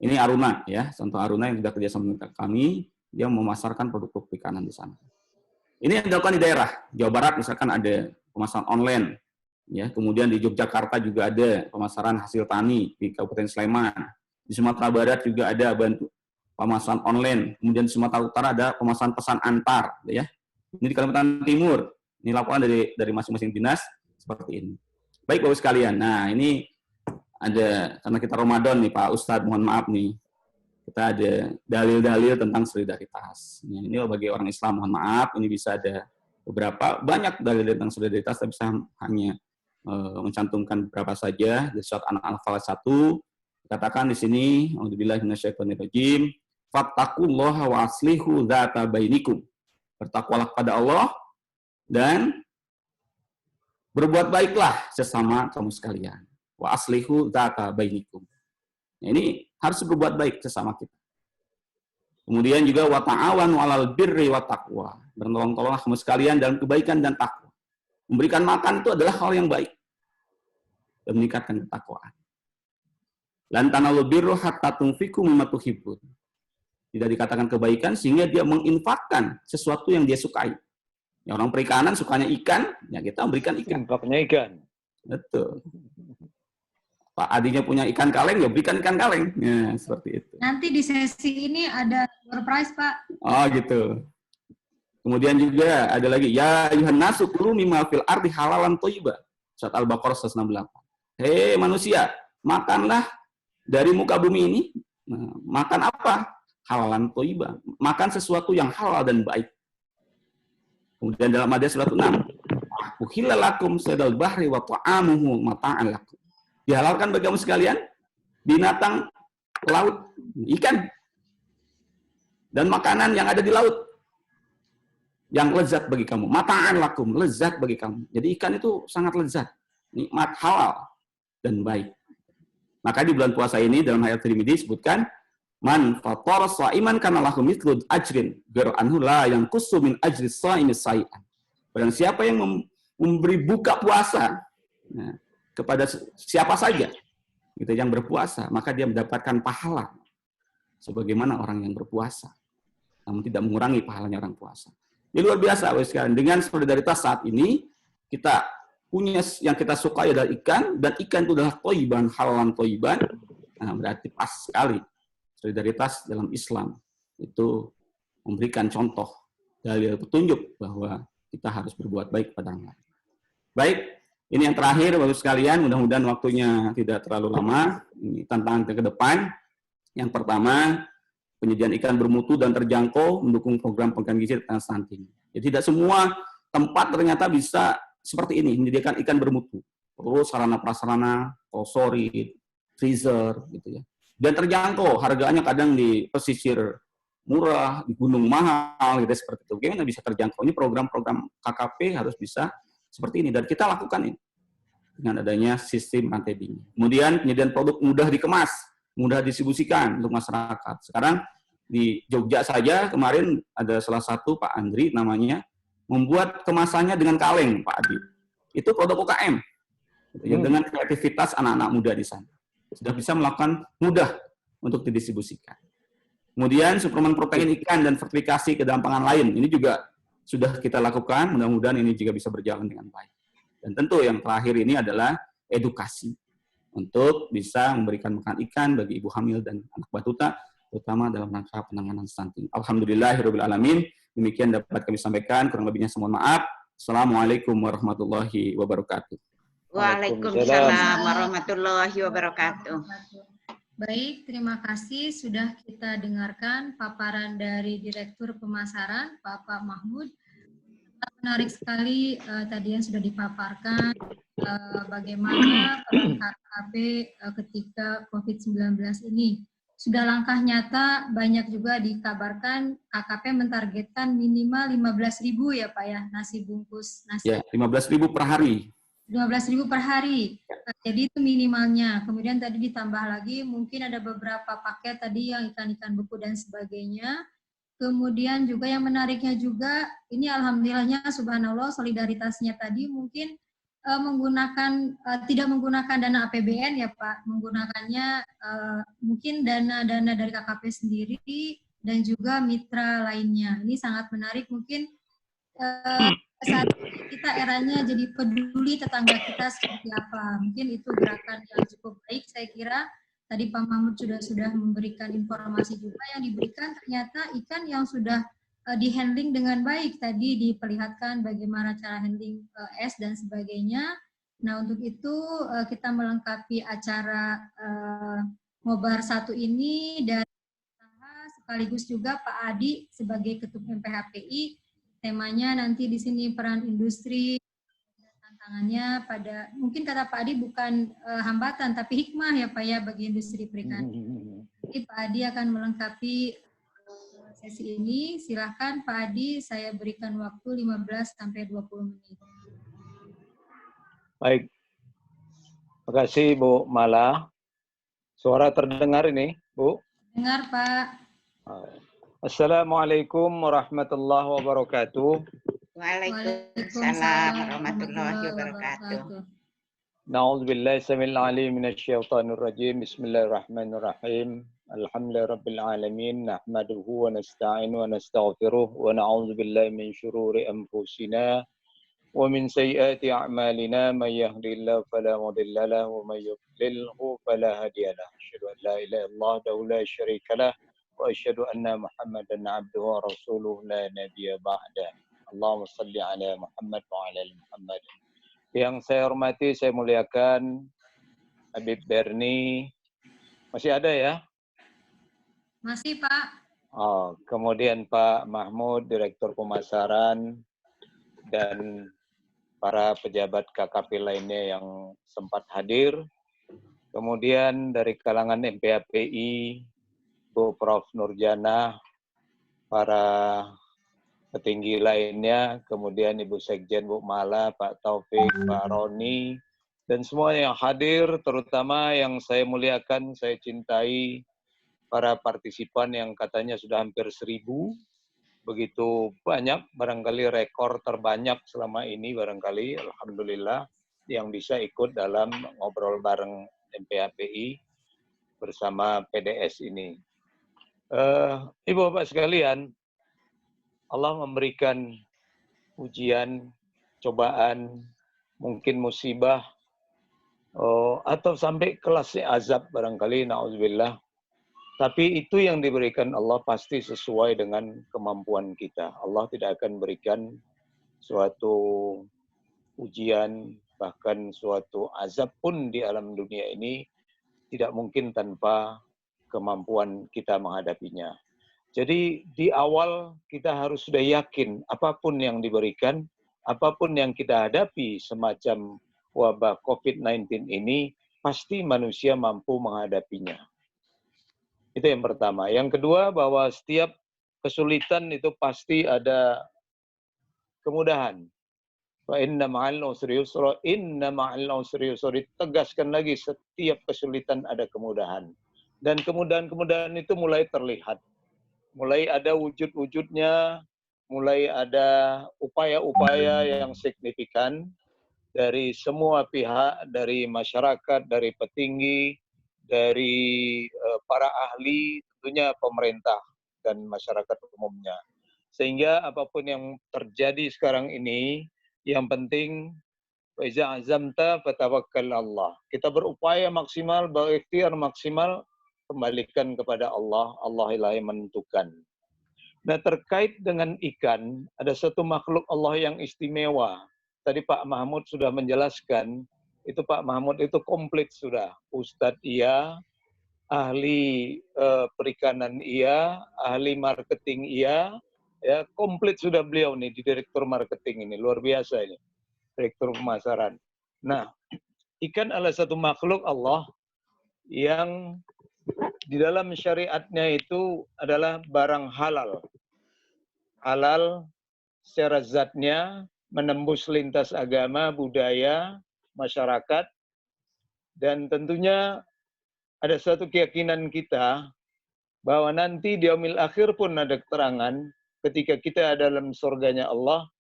Ini Aruna ya, contoh Aruna yang sudah kerjasama dengan kami. dia memasarkan produk perikanan di sana. Ini yang dilakukan di daerah. Jawa Barat misalkan ada pemasaran online, ya. Kemudian di Yogyakarta juga ada pemasaran hasil tani di Kabupaten Sleman. Di Sumatera Barat juga ada bantu pemasaran online. Kemudian di Sumatera Utara ada pemasaran pesan antar, ya. Ini di Kalimantan Timur. Ini laporan dari masing-masing dinas seperti ini. Baik Bapak sekalian. Nah, ini ada, karena kita Ramadan nih Pak Ustadz, mohon maaf nih. Kita ada dalil-dalil tentang solidaritas. Ini bagi orang Islam, mohon maaf, ini bisa ada banyak dalil tentang solidaritas, tapi saya hanya mencantumkan beberapa saja. Di surat An-Anfal 1, katakan di sini, A'udzubillahi minasyaitonirrajim, fattaqullaha wa aslihu dzata bainikum. Bertakwalah kepada Allah dan berbuat baiklah sesama kamu sekalian. Wa aslihu dzata bainikum. Nah, ini harus berbuat baik sesama kita. Kemudian juga wa ta'awanu 'alal birri wat taqwa. Bertolong-tolonglah kamu sekalian dalam kebaikan dan takwa. Memberikan makan itu adalah hal yang baik dan meningkatkan ketakwaan. Lan tanalul birra hatta tunfiqu mimma tuhibbun. Tidak dikatakan kebaikan sehingga dia menginfakkan sesuatu yang dia sukai. Ya, orang perikanan sukanya ikan, ya kita memberikan ikan. Infaknya ikan. Betul. Pak Adinya punya ikan kaleng, ya berikan ikan kaleng. Ya, seperti itu. Nanti di sesi ini ada surprise, Pak. Oh, gitu. Kemudian juga ada lagi, ya ayuhan nasu kulu mimma fil ardi halalan thayyiba. Surat Al-Baqarah 168. Hei manusia, makanlah dari muka bumi ini. Nah, makan apa? Halalan thayyiba. Makan sesuatu yang halal dan baik. Kemudian dalam hadis surat 6, uhilla lakum saydal bahri wa ta'amuhu mata'an lakum. Dihalalkan bagi kamu sekalian binatang laut, ikan, dan makanan yang ada di laut yang lezat bagi kamu. Mata'an lakum, lezat bagi kamu. Jadi ikan itu sangat lezat, nikmat, halal, dan baik. Maka di bulan puasa ini dalam ayat Tirmidzi disebutkan, man fatara sha'iman kana lahu mithlu ajrin ghairu anhu la yanqusu min ajri sha'imi shay'an. Barang siapa yang memberi buka puasa, nah, kepada siapa saja gitu yang berpuasa, maka dia mendapatkan pahala sebagaimana orang yang berpuasa, namun tidak mengurangi pahalanya orang puasa. Ini luar biasa, sekalian. Dengan solidaritas saat ini kita punya yang kita sukai adalah ikan, dan ikan itu adalah thayyiban, halalan thayyiban. Nah, berarti pas sekali solidaritas dalam Islam itu memberikan contoh dalil petunjuk bahwa kita harus berbuat baik pada orang lain. Baik. Ini yang terakhir, Bapak sekalian, mudah-mudahan waktunya tidak terlalu lama. Ini tantangan ke depan. Yang pertama, penyediaan ikan bermutu dan terjangkau mendukung program pendidikan gizi dan stunting. Jadi tidak semua tempat ternyata bisa seperti ini, menyediakan ikan bermutu. Terus sarana prasarana, kosorit, freezer, gitu ya. Dan terjangkau, harganya kadang di pesisir murah, di gunung mahal, gitu seperti itu. Bagaimana bisa terjangkau? Ini program-program KKP harus bisa seperti ini, dan kita lakukan ini dengan adanya sistem rantai dingin. Kemudian penyediaan produk mudah dikemas, mudah distribusikan untuk masyarakat. Sekarang di Jogja saja kemarin ada salah satu Pak Andri namanya membuat kemasannya dengan kaleng, Pak Adi. Itu produk UKM dengan kreativitas anak-anak muda di sana. Sudah bisa melakukan mudah untuk didistribusikan. Kemudian suplemen protein ikan dan fertilisasi ke dalam pangan lain, ini juga sudah kita lakukan, mudah-mudahan ini juga bisa berjalan dengan baik. Dan tentu yang terakhir ini adalah edukasi untuk bisa memberikan makan ikan bagi ibu hamil dan anak batuta, terutama dalam rangka penanganan stunting. Alhamdulillahirabbil alamin. Demikian dapat kami sampaikan, kurang lebihnya saya mohon maaf. Assalamualaikum warahmatullahi wabarakatuh. Waalaikumsalam warahmatullahi wabarakatuh. Baik, terima kasih sudah kita dengarkan paparan dari Direktur Pemasaran, Bapak Mahmud. Menarik sekali tadi yang sudah dipaparkan bagaimana peran KKP ketika COVID-19 ini. Sudah langkah nyata, banyak juga dikabarkan KKP mentargetkan minimal 15.000 ya Pak ya, nasi bungkus. Nasi. Ya, 15.000 per hari. 15.000 per hari. Jadi itu minimalnya. Kemudian tadi ditambah lagi mungkin ada beberapa paket tadi yang ikan-ikan beku dan sebagainya. Kemudian juga yang menariknya juga ini alhamdulillahnya subhanallah solidaritasnya tadi mungkin tidak menggunakan dana APBN ya Pak, menggunakannya mungkin dana-dana dari KKP sendiri dan juga mitra lainnya. Ini sangat menarik, mungkin saat kita eranya jadi peduli tetangga kita seperti apa. Mungkin itu gerakan yang cukup baik, saya kira. Tadi Pak Mahmud sudah memberikan informasi juga, yang diberikan ternyata ikan yang sudah di-handling dengan baik. Tadi diperlihatkan bagaimana cara handling es dan sebagainya. Nah, untuk itu kita melengkapi acara Ngobar 1 ini dari sekaligus juga Pak Adi sebagai Ketua MPHPI. Temanya nanti di sini peran industri, tantangannya pada, mungkin kata Pak Adi bukan hambatan, tapi hikmah ya Pak ya bagi industri perikanan. Jadi Pak Adi akan melengkapi sesi ini. Silakan Pak Adi, saya berikan waktu 15-20 menit. Baik. Terima kasih Bu Mala. Suara terdengar ini, Bu? Dengar Pak. Assalamualaikum warahmatullahi wabarakatuh. Waalaikumsalam warahmatullahi wabarakatuh. Na'udzubillahi samil alim minasyaitonir rajim. Bismillahirrahmanirrahim. Alhamdulillahirabbil alamin. Nahmaduhu wa nasta'inu wa nastaghfiruh wa na'udzubillahi min syururi anfusina wa min sayyiati a'malina. May yahdihillahu fala mudilla lahu wa may yudlilhu fala hadiyalah. Asyhadu an la ilaha illallah wahdahu la syarika lah wa asyhadu anna Muhammadan 'abduhu wa rasuluhu la nabiyya ba'da. Allahumma shalli ala Muhammad wa ala ali Muhammad. Yang saya hormati, saya muliakan Habib Berni. Masih ada ya? Masih Pak. Oh, kemudian Pak Mahmud, Direktur Pemasaran, dan para pejabat KKP lainnya yang sempat hadir. Kemudian dari kalangan MPHPI, Bu Prof. Nurjana, para petinggi lainnya, kemudian Ibu Sekjen Bu Mala, Pak Taufik, Pak Roni, dan semua yang hadir, terutama yang saya muliakan, saya cintai, para partisipan yang katanya sudah hampir 1000, begitu banyak, barangkali rekor terbanyak selama ini, barangkali, alhamdulillah, yang bisa ikut dalam ngobrol bareng MPHPI bersama PDS ini. Ibu Bapak sekalian, Allah memberikan ujian, cobaan, mungkin musibah, atau sampai kelasnya azab barangkali, na'udzubillah. Tapi itu yang diberikan Allah pasti sesuai dengan kemampuan kita. Allah tidak akan berikan suatu ujian, bahkan suatu azab pun di alam dunia ini tidak mungkin tanpa kemampuan kita menghadapinya. Jadi di awal kita harus sudah yakin apapun yang diberikan, apapun yang kita hadapi semacam wabah COVID-19 ini, pasti manusia mampu menghadapinya. Itu yang pertama. Yang kedua, bahwa setiap kesulitan itu pasti ada kemudahan. Wa inna ma'al usri yusra, inna ma'al usri yusra. Ditegaskan lagi, setiap kesulitan ada kemudahan. Dan kemudahan-kemudahan itu mulai terlihat. Mulai ada wujud-wujudnya, mulai ada upaya-upaya yang signifikan dari semua pihak, dari masyarakat, dari petinggi, dari para ahli, tentunya pemerintah dan masyarakat umumnya. Sehingga apapun yang terjadi sekarang ini, yang penting wa iza azamta fatawakkal Allah. Kita berupaya maksimal, berikhtiar maksimal, kembalikan kepada Allah, Allah ilahi menentukan. Nah, terkait dengan ikan, ada satu makhluk Allah yang istimewa. Tadi Pak Mahmud sudah menjelaskan, itu Pak Mahmud itu komplit sudah. Ustadz iya, ahli perikanan iya, ahli marketing iya, ya komplit sudah beliau nih di direktur marketing ini, luar biasa ini, direktur pemasaran. Nah, ikan adalah satu makhluk Allah yang di dalam syariatnya itu adalah barang halal. Halal secara zatnya, menembus lintas agama, budaya, masyarakat, dan tentunya ada satu keyakinan kita bahwa nanti di yaumil akhir pun ada keterangan ketika kita dalam surganya Allah,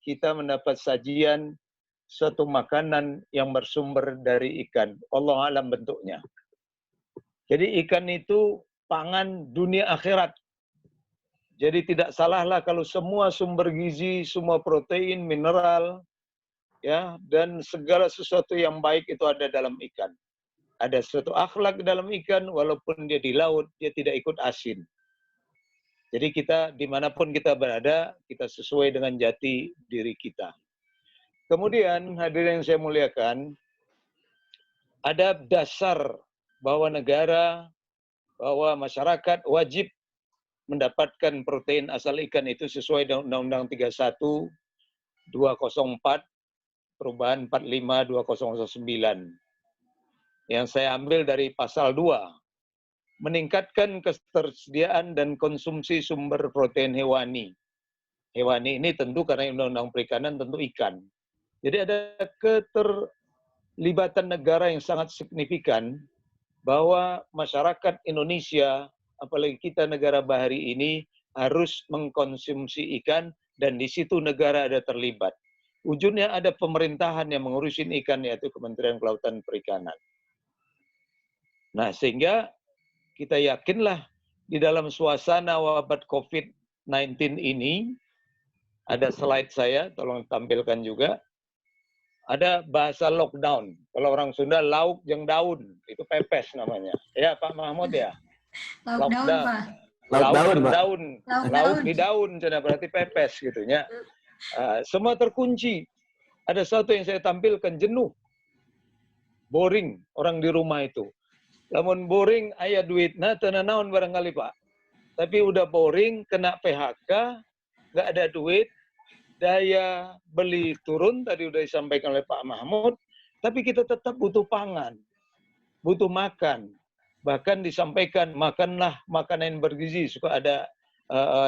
kita mendapat sajian suatu makanan yang bersumber dari ikan. Allah alam bentuknya. Jadi ikan itu pangan dunia akhirat. Jadi tidak salahlah kalau semua sumber gizi, semua protein, mineral, ya, dan segala sesuatu yang baik itu ada dalam ikan. Ada suatu akhlak dalam ikan, walaupun dia di laut, dia tidak ikut asin. Jadi kita dimanapun kita berada, kita sesuai dengan jati diri kita. Kemudian hadirin yang saya muliakan, ada dasar bahwa negara, bahwa masyarakat wajib mendapatkan protein asal ikan itu sesuai dengan Undang-Undang 31, 204, perubahan 45, 2009. Yang saya ambil dari pasal 2, meningkatkan ketersediaan dan konsumsi sumber protein hewani. Hewani ini tentu karena Undang-Undang Perikanan tentu ikan. Jadi ada keterlibatan negara yang sangat signifikan bahwa masyarakat Indonesia, apalagi kita negara bahari ini, harus mengkonsumsi ikan dan di situ negara ada terlibat. Ujungnya ada pemerintahan yang mengurusin ikan, yaitu Kementerian Kelautan Perikanan. Nah, sehingga kita yakinlah di dalam suasana wabah COVID-19 ini, ada slide saya, tolong tampilkan juga, ada bahasa lockdown. Kalau orang Sunda, lauk jeung daun, itu pepes namanya. Ya, Pak Mahmud ya? Lockdown, Pak. Lauk di Pak. daun. Lauk di daun, berarti pepes gitu ya. Semua terkunci. Ada satu yang saya tampilkan, jenuh. Boring orang di rumah itu. Lamun boring, aya duit. Nah, tenanawan barangkali Pak. Tapi udah boring, kena PHK, nggak ada duit, daya beli turun, tadi udah disampaikan oleh Pak Mahmud, tapi kita tetap butuh pangan, butuh makan. Bahkan disampaikan, makanlah makanan yang bergizi. Suka ada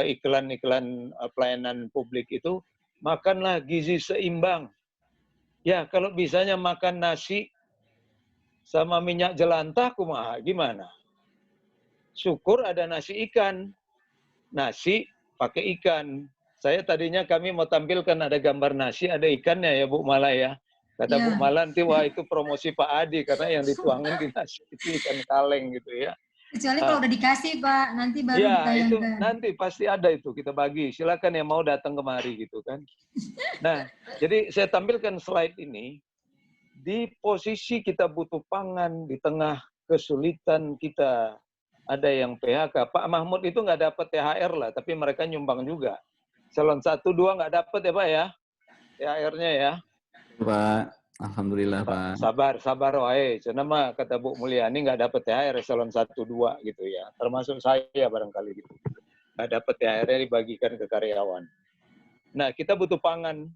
iklan-iklan pelayanan publik itu, makanlah gizi seimbang. Ya, kalau bisanya makan nasi sama minyak jelantah, kumaha, gimana? Syukur ada nasi ikan. Nasi pakai ikan. Saya tadinya kami mau tampilkan ada gambar nasi, ada ikannya ya Bu Mala ya. Kata Bu Mala nanti, wah itu promosi Pak Adi, karena yang dituangin di nasi itu ikan kaleng gitu ya. Kecuali kalau udah dikasih Pak, nanti baru ya, ditayangkan. Itu nanti pasti ada itu, kita bagi. Silakan yang mau datang kemari gitu kan. Nah, jadi saya tampilkan slide ini. Di posisi kita butuh pangan, di tengah kesulitan kita, ada yang PHK. Pak Mahmud itu nggak dapat THR lah, tapi mereka nyumbang juga. Salon 1, 2 nggak dapat ya Pak ya? THR-nya ya. Pak, alhamdulillah Pak. Sabar wae. Cenah mah kata Bu Mulyani nggak dapat THR salon 1, 2 gitu ya. Termasuk saya barangkali gitu. Nggak dapat THR-nya dibagikan ke karyawan. Nah, kita butuh pangan.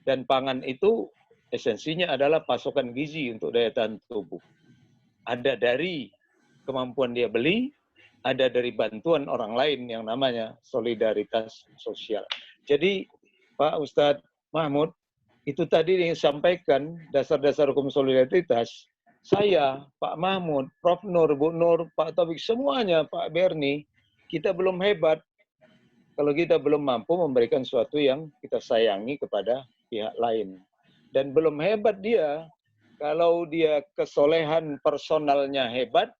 Dan pangan itu esensinya adalah pasokan gizi untuk daya tahan tubuh. Ada dari kemampuan dia beli, ada dari bantuan orang lain yang namanya solidaritas sosial. Jadi Pak Ustadz Mahmud, itu tadi yang disampaikan dasar-dasar hukum solidaritas, saya, Pak Mahmud, Prof. Nur, Bu Nur, Pak Taufik, semuanya, Pak Berni, kita belum hebat kalau kita belum mampu memberikan sesuatu yang kita sayangi kepada pihak lain. Dan belum hebat dia kalau dia kesolehan personalnya hebat,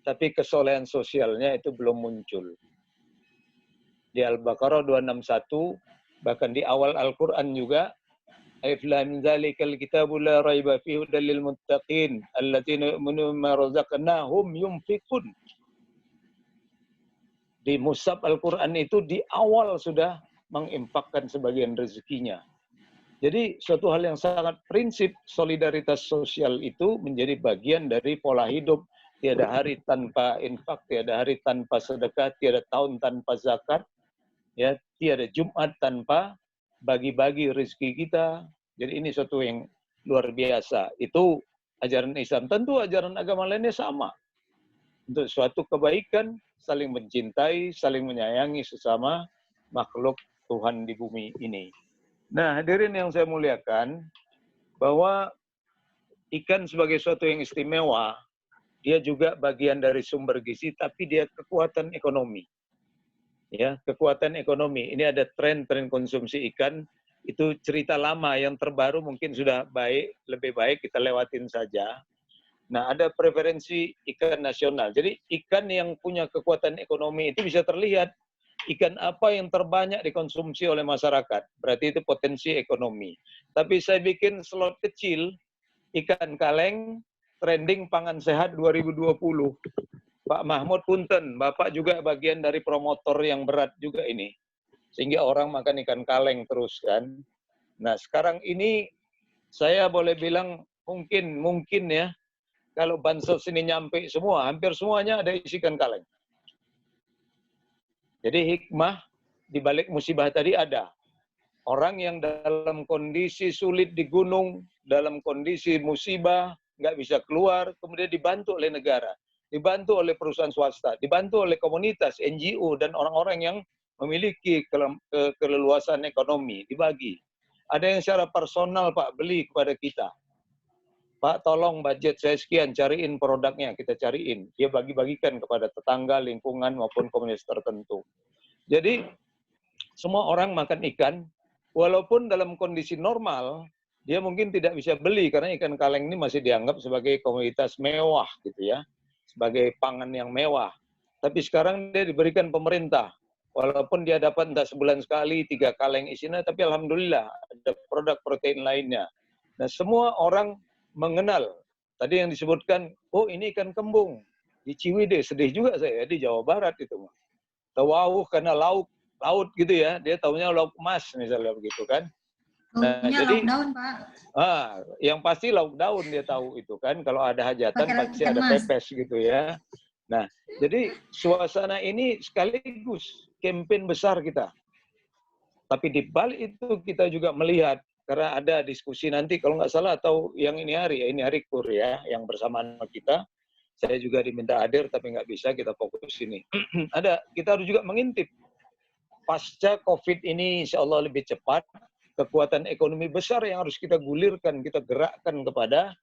tapi kesolehan sosialnya itu belum muncul. Di Al-Baqarah 261, bahkan di awal Al-Quran juga, Alif Lam Dzalikal Kitabu la raiba fihi hudal lil muttaqin alladziina yu'minuna bima razaqnahum yunfiqun. Di mushaf Al-Quran itu di awal sudah menginfakkan sebagian rezekinya. Jadi suatu hal yang sangat prinsip solidaritas sosial itu menjadi bagian dari pola hidup. Tiada hari tanpa infak, tiada hari tanpa sedekah, tiada tahun tanpa zakat, ya, tiada Jumat tanpa bagi-bagi rezeki kita. Jadi ini suatu yang luar biasa. Itu ajaran Islam. Tentu ajaran agama lainnya sama. Untuk suatu kebaikan, saling mencintai, saling menyayangi sesama makhluk Tuhan di bumi ini. Nah, hadirin yang saya muliakan, bahwa ikan sebagai suatu yang istimewa, dia juga bagian dari sumber gizi, tapi dia kekuatan ekonomi. Ya, kekuatan ekonomi. Ini ada tren konsumsi ikan, itu cerita lama, yang terbaru mungkin sudah baik, lebih baik kita lewatin saja. Nah, ada preferensi ikan nasional. Jadi ikan yang punya kekuatan ekonomi itu bisa terlihat ikan apa yang terbanyak dikonsumsi oleh masyarakat. Berarti itu potensi ekonomi. Tapi saya bikin slot kecil, ikan kaleng, trending pangan sehat 2020. Pak Mahmud punten, Bapak juga bagian dari promotor yang berat juga ini. Sehingga orang makan ikan kaleng terus kan. Nah sekarang ini saya boleh bilang mungkin ya, kalau bansos ini nyampe semua, hampir semuanya ada isi ikan kaleng. Jadi hikmah di balik musibah tadi ada. Orang yang dalam kondisi sulit di gunung, dalam kondisi musibah, nggak bisa keluar, kemudian dibantu oleh negara, dibantu oleh perusahaan swasta, dibantu oleh komunitas, NGO, dan orang-orang yang memiliki keleluasan ekonomi, dibagi. Ada yang secara personal, Pak, beli kepada kita. Pak, tolong budget saya sekian, cariin produknya, kita cariin. Dia bagi-bagikan kepada tetangga, lingkungan, maupun komunitas tertentu. Jadi, semua orang makan ikan, walaupun dalam kondisi normal, dia mungkin tidak bisa beli, karena ikan kaleng ini masih dianggap sebagai komoditas mewah, gitu ya. Sebagai pangan yang mewah. Tapi sekarang dia diberikan pemerintah. Walaupun dia dapat entah sebulan sekali, 3 kaleng isinya, tapi alhamdulillah ada produk protein lainnya. Nah, semua orang mengenal. Tadi yang disebutkan, oh ini ikan kembung. Di Ciwidey, sedih juga saya, di Jawa Barat itu. Tawauh karena laut gitu ya, dia taunya lauk emas misalnya begitu kan. Nah, jadi lauk daun, Pak. Yang pasti lauk daun dia tahu itu kan. Kalau ada hajatan pasti ada pepes gitu ya. Nah, jadi suasana ini sekaligus campaign besar kita. Tapi di balik itu kita juga melihat, karena ada diskusi nanti kalau nggak salah, atau yang ini hari KUR ya, yang bersamaan sama kita. Saya juga diminta hadir tapi nggak bisa, kita fokus sini. Kita harus juga mengintip. Pasca COVID ini insya Allah lebih cepat, kekuatan ekonomi besar yang harus kita gulirkan, kita gerakkan kepada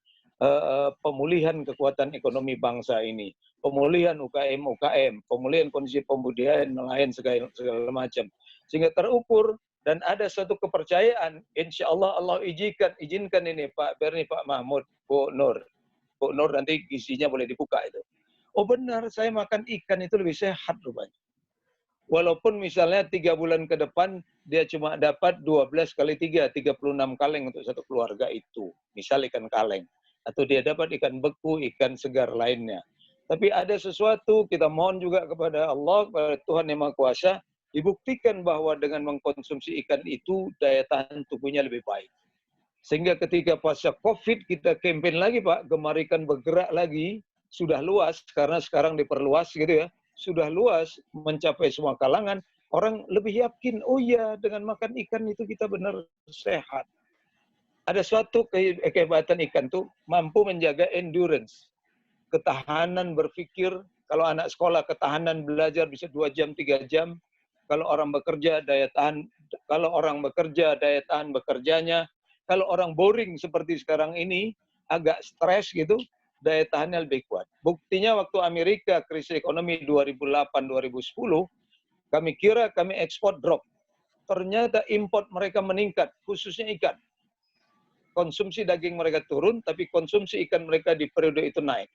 pemulihan kekuatan ekonomi bangsa ini. Pemulihan UKM, pemulihan kondisi pembudayaan, nelayan segala macam. Sehingga terukur dan ada suatu kepercayaan, insya Allah Allah izinkan ini Pak Berni, Pak Mahmud, Bu Nur nanti isinya boleh dibuka itu. Oh benar, saya makan ikan itu lebih sehat rupanya. Walaupun misalnya 3 bulan ke depan dia cuma dapat 12 kali 3, 36 kaleng untuk satu keluarga itu. Misal ikan kaleng. Atau dia dapat ikan beku, ikan segar lainnya. Tapi ada sesuatu, kita mohon juga kepada Allah, kepada Tuhan Yang Maha Kuasa, dibuktikan bahwa dengan mengkonsumsi ikan itu daya tahan tubuhnya lebih baik. Sehingga ketika pasca COVID kita campaign lagi Pak, gemar ikan bergerak lagi, sudah luas, karena sekarang diperluas gitu ya, sudah luas mencapai semua kalangan, orang lebih yakin, oh iya dengan makan ikan itu kita benar sehat. Ada suatu kehebatan ikan tuh mampu menjaga endurance, ketahanan berpikir. Kalau anak sekolah ketahanan belajar bisa 2 jam, 3 jam. Kalau orang bekerja daya tahan bekerjanya. Kalau orang boring seperti sekarang ini, agak stres gitu, daya tahannya lebih kuat. Buktinya waktu Amerika krisis ekonomi 2008-2010, kami kira kami ekspor drop. Ternyata import mereka meningkat, khususnya ikan. Konsumsi daging mereka turun, tapi konsumsi ikan mereka di periode itu naik.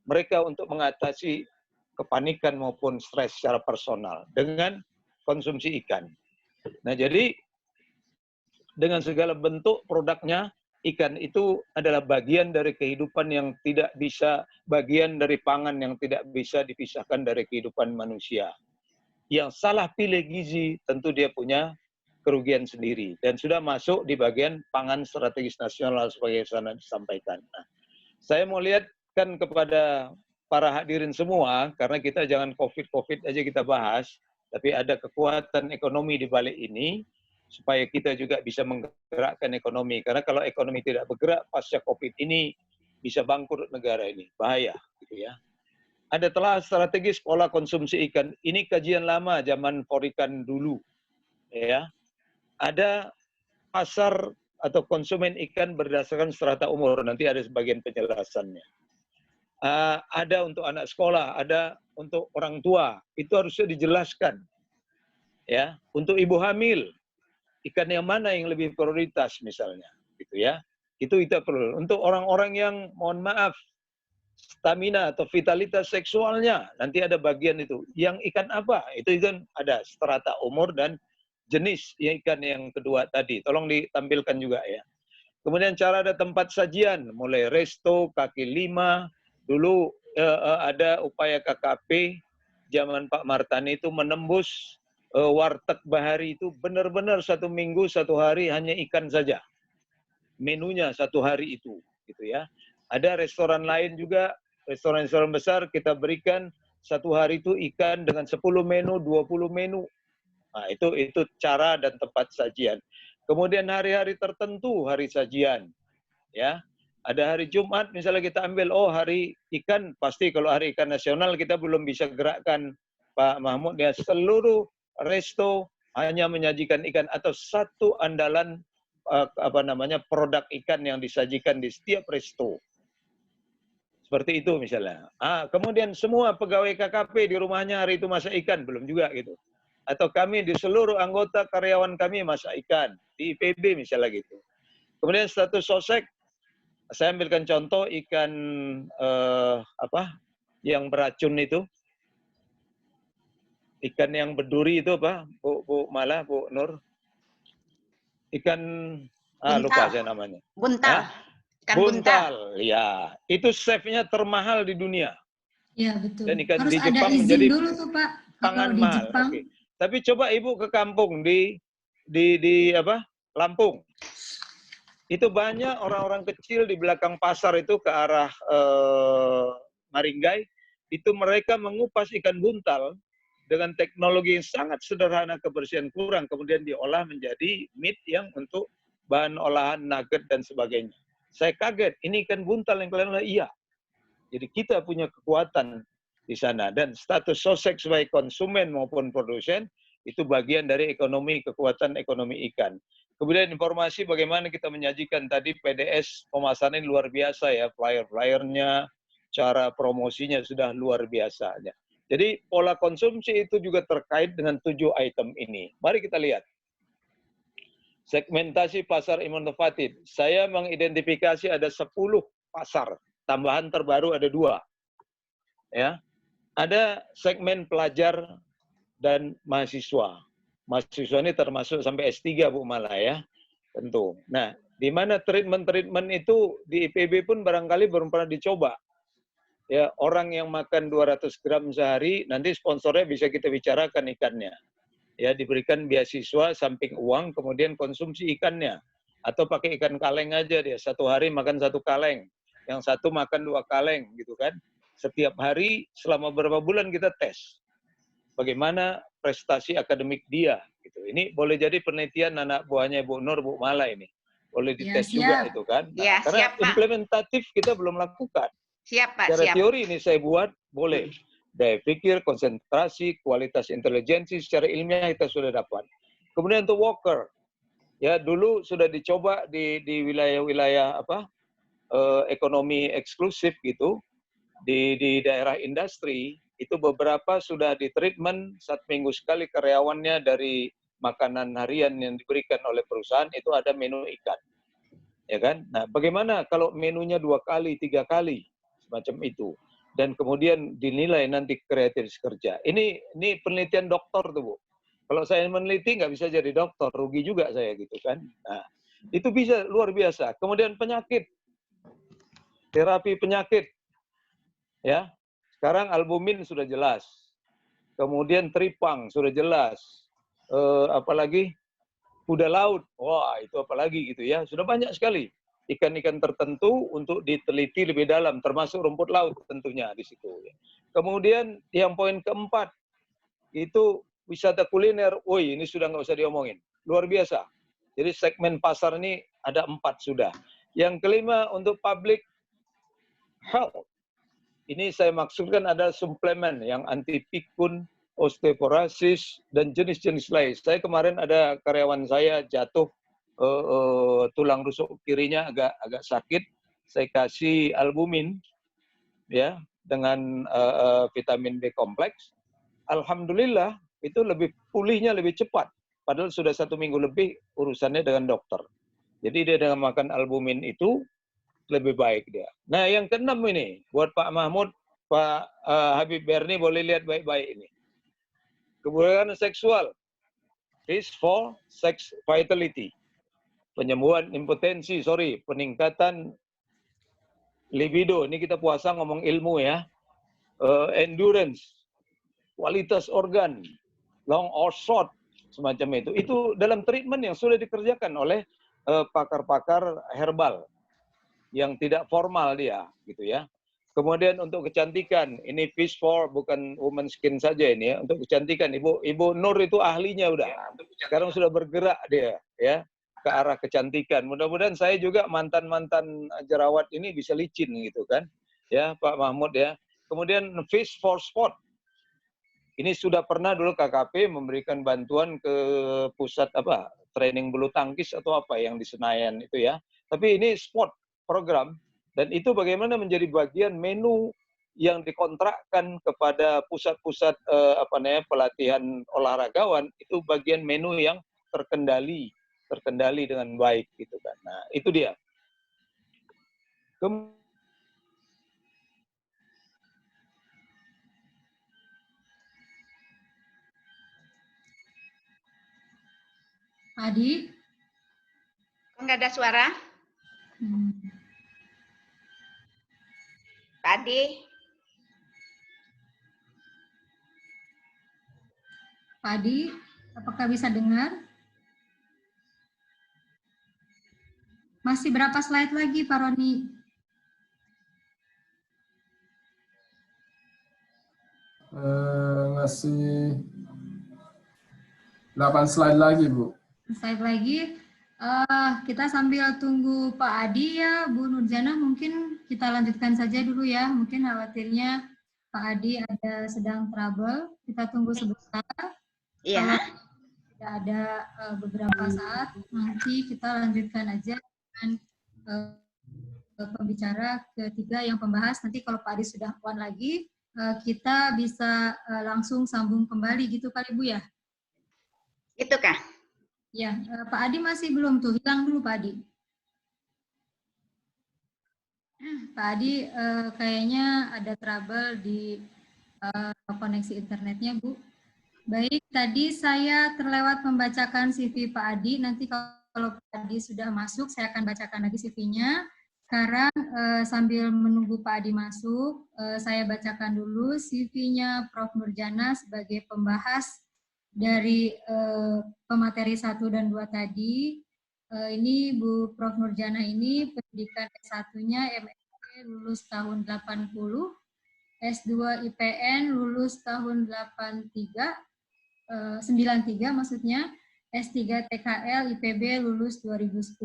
Mereka untuk mengatasi kepanikan maupun stres secara personal dengan konsumsi ikan. Nah, jadi dengan segala bentuk produknya, ikan itu adalah bagian dari kehidupan yang tidak bisa, bagian dari pangan yang tidak bisa dipisahkan dari kehidupan manusia. Yang salah pilih gizi, tentu dia punya kerugian sendiri. Dan sudah masuk di bagian pangan strategis nasional sebagai sana disampaikan. Nah, saya mau lihatkan kepada para hadirin semua, karena kita jangan COVID aja kita bahas, tapi ada kekuatan ekonomi di balik ini, supaya kita juga bisa menggerakkan ekonomi. Karena kalau ekonomi tidak bergerak pasca COVID ini, bisa bangkrut negara ini. Bahaya, gitu ya. Ada telah strategis pola konsumsi ikan. Ini kajian lama, zaman Forikan dulu. Ya. Ada pasar atau konsumen ikan berdasarkan strata umur. Nanti ada sebagian penjelasannya. Ada untuk anak sekolah, ada untuk orang tua. Itu harusnya dijelaskan. Ya, untuk ibu hamil, ikan yang mana yang lebih prioritas misalnya, gitu ya. Itu kita perlu. Untuk orang-orang yang mohon maaf stamina atau vitalitas seksualnya. Nanti ada bagian itu. Yang ikan apa? Itu kan ada strata umur dan jenis ikan yang kedua tadi. Tolong ditampilkan juga ya. Kemudian cara ada tempat sajian, mulai resto, kaki lima. Dulu ada upaya KKP, zaman Pak Martani itu menembus warteg bahari itu benar-benar 1 minggu 1 hari hanya ikan saja. Menunya 1 hari itu, gitu ya. Ada restoran lain juga, restoran-restoran besar kita berikan 1 hari itu ikan dengan 10 menu, 20 menu. Nah, itu cara dan tempat sajian. Kemudian hari-hari tertentu hari sajian, ya. Ada hari Jumat misalnya kita ambil, oh hari ikan, pasti kalau hari ikan nasional kita belum bisa gerakkan Pak Mahmud ya, seluruh resto hanya menyajikan ikan atau satu andalan produk ikan yang disajikan di setiap resto. Seperti itu misalnya. Kemudian semua pegawai KKP di rumahnya hari itu masak ikan, belum juga gitu. Atau kami di seluruh anggota karyawan kami masak ikan di IPB misalnya gitu. Kemudian status sosek, saya ambilkan contoh ikan yang beracun itu, ikan yang berduri itu apa, Bu Nur? Ikan lupa saya namanya. Buntal. Ikan buntal, ya itu chefnya termahal di dunia. Iya betul. Dan ikan Harus di Jepang ada izin menjadi dulu tuh Pak. pangan Kalau di mahal. Jepang. Okay. Tapi coba Ibu ke kampung di Lampung. Itu banyak orang-orang kecil di belakang pasar itu ke arah Maringgai, itu mereka mengupas ikan buntal dengan teknologi yang sangat sederhana, kebersihan kurang, kemudian diolah menjadi meat yang untuk bahan olahan nugget dan sebagainya. Saya kaget, ini ikan buntal yang kalian lihat, iya. Jadi kita punya kekuatan di sana, dan status sosek sebagai konsumen maupun produsen itu bagian dari ekonomi, kekuatan ekonomi ikan. Kemudian informasi bagaimana kita menyajikan tadi PDS pemasaran ini luar biasa ya, flyer-flyernya, cara promosinya sudah luar biasa. Jadi pola konsumsi itu juga terkait dengan 7 item ini. Mari kita lihat. Segmentasi pasar inovatif. Saya mengidentifikasi ada 10 pasar. Tambahan terbaru ada 2. Ya. Ada segmen pelajar dan mahasiswa. Mahasiswa ini termasuk sampai S3 Bu Mala ya. Tentu. Nah, di mana treatment-treatment itu di IPB pun barangkali belum pernah dicoba. Ya, orang yang makan 200 gram sehari, nanti sponsornya bisa kita bicarakan ikannya. Ya, diberikan beasiswa samping uang, kemudian konsumsi ikannya. Atau pakai ikan kaleng aja dia, 1 hari makan 1 kaleng. Yang satu makan 2 kaleng, gitu kan. Setiap hari selama beberapa bulan kita tes. Bagaimana prestasi akademik dia. Gitu. Ini boleh jadi penelitian anak buahnya Ibu Nur, Bu Mala ini. Boleh dites juga itu kan. Nah, karena siap, implementatif kita belum lakukan. Siap, Pak. Secara siap. teori ini saya buat, boleh. Daya pikir, konsentrasi, kualitas intelijensi secara ilmiah kita sudah dapat. Kemudian untuk walker, ya dulu sudah dicoba di wilayah-wilayah ekonomi eksklusif gitu, di daerah industri, itu beberapa sudah ditreatment 1 minggu sekali karyawannya dari makanan harian yang diberikan oleh perusahaan itu ada menu ikan. Ya kan? Nah, bagaimana kalau menunya 2 kali, 3 kali semacam itu, dan kemudian dinilai nanti kreativitas kerja. Ini penelitian dokter tuh Bu. Kalau saya meneliti nggak bisa jadi dokter, rugi juga saya gitu kan. Nah, itu bisa luar biasa. Kemudian penyakit, terapi penyakit, ya. Sekarang albumin sudah jelas. Kemudian tripang sudah jelas. Apalagi kuda laut, wah itu apalagi gitu ya. Sudah banyak sekali ikan-ikan tertentu untuk diteliti lebih dalam, termasuk rumput laut tentunya di situ. Kemudian yang poin keempat, itu wisata kuliner, woi ini sudah nggak usah diomongin, luar biasa. Jadi segmen pasar ini ada 4 sudah. Yang kelima untuk public health, ini saya maksudkan ada suplemen yang anti pikun, osteoporosis, dan jenis-jenis lain. Saya kemarin ada karyawan saya jatuh, tulang rusuk kirinya agak sakit, saya kasih albumin ya dengan vitamin B kompleks. Alhamdulillah itu pulihnya lebih cepat, padahal sudah 1 minggu lebih urusannya dengan dokter. Jadi dia dengan makan albumin itu lebih baik dia. Nah, yang keenam ini buat Pak Mahmud, Pak Habib Berni boleh lihat baik-baik ini. Keburukan seksual, risk for sex vitality, penyembuhan impotensi, peningkatan libido. Ini kita puasa ngomong ilmu ya. Endurance, kualitas organ, long or short, semacam itu. Itu dalam treatment yang sudah dikerjakan oleh pakar-pakar herbal yang tidak formal dia, gitu ya. Kemudian untuk kecantikan, ini fish for bukan woman skin saja ini ya. Untuk kecantikan, Ibu Nur itu ahlinya udah. Sekarang sudah bergerak dia ya ke arah kecantikan. Mudah-mudahan saya juga mantan-mantan jerawat ini bisa licin gitu kan. Ya, Pak Mahmud ya. Kemudian fish for sport. Ini sudah pernah dulu KKP memberikan bantuan ke pusat training bulu tangkis atau apa yang di Senayan itu ya. Tapi ini sport program. Dan itu bagaimana menjadi bagian menu yang dikontrakkan kepada pusat-pusat pelatihan olahragawan, itu bagian menu yang terkendali dengan baik gitu kan. Nah, itu dia. Adi? Enggak ada suara? Pak Adi? Pak Adi, apakah bisa dengar? Masih berapa slide lagi, Pak Roni? Masih 8 slide lagi, Bu. Slide lagi. Kita sambil tunggu Pak Adi ya, Bu Nurjana, mungkin kita lanjutkan saja dulu ya. Mungkin khawatirnya Pak Adi ada sedang trouble. Kita tunggu sebentar. Iya. Kalau tidak ada beberapa saat, nanti kita lanjutkan aja dengan pembicara ketiga yang pembahas. Nanti kalau Pak Adi sudah on lagi, kita bisa langsung sambung kembali gitu kali Bu ya? Itu kah? Ya, Pak Adi masih belum tuh, hilang dulu Pak Adi. Pak Adi kayaknya ada trouble di koneksi internetnya Bu. Baik, tadi saya terlewat membacakan CV Pak Adi, nanti kalau Pak Adi sudah masuk, saya akan bacakan lagi CV-nya. Sekarang sambil menunggu Pak Adi masuk, saya bacakan dulu CV-nya Prof. Nurjana sebagai pembahas dari pemateri 1 dan 2 tadi. Ini Bu Prof. Nurjana ini pendidikan S1-nya MSc lulus tahun 80, S2 IPN lulus tahun 93 maksudnya, S3 TKL IPB lulus 2010.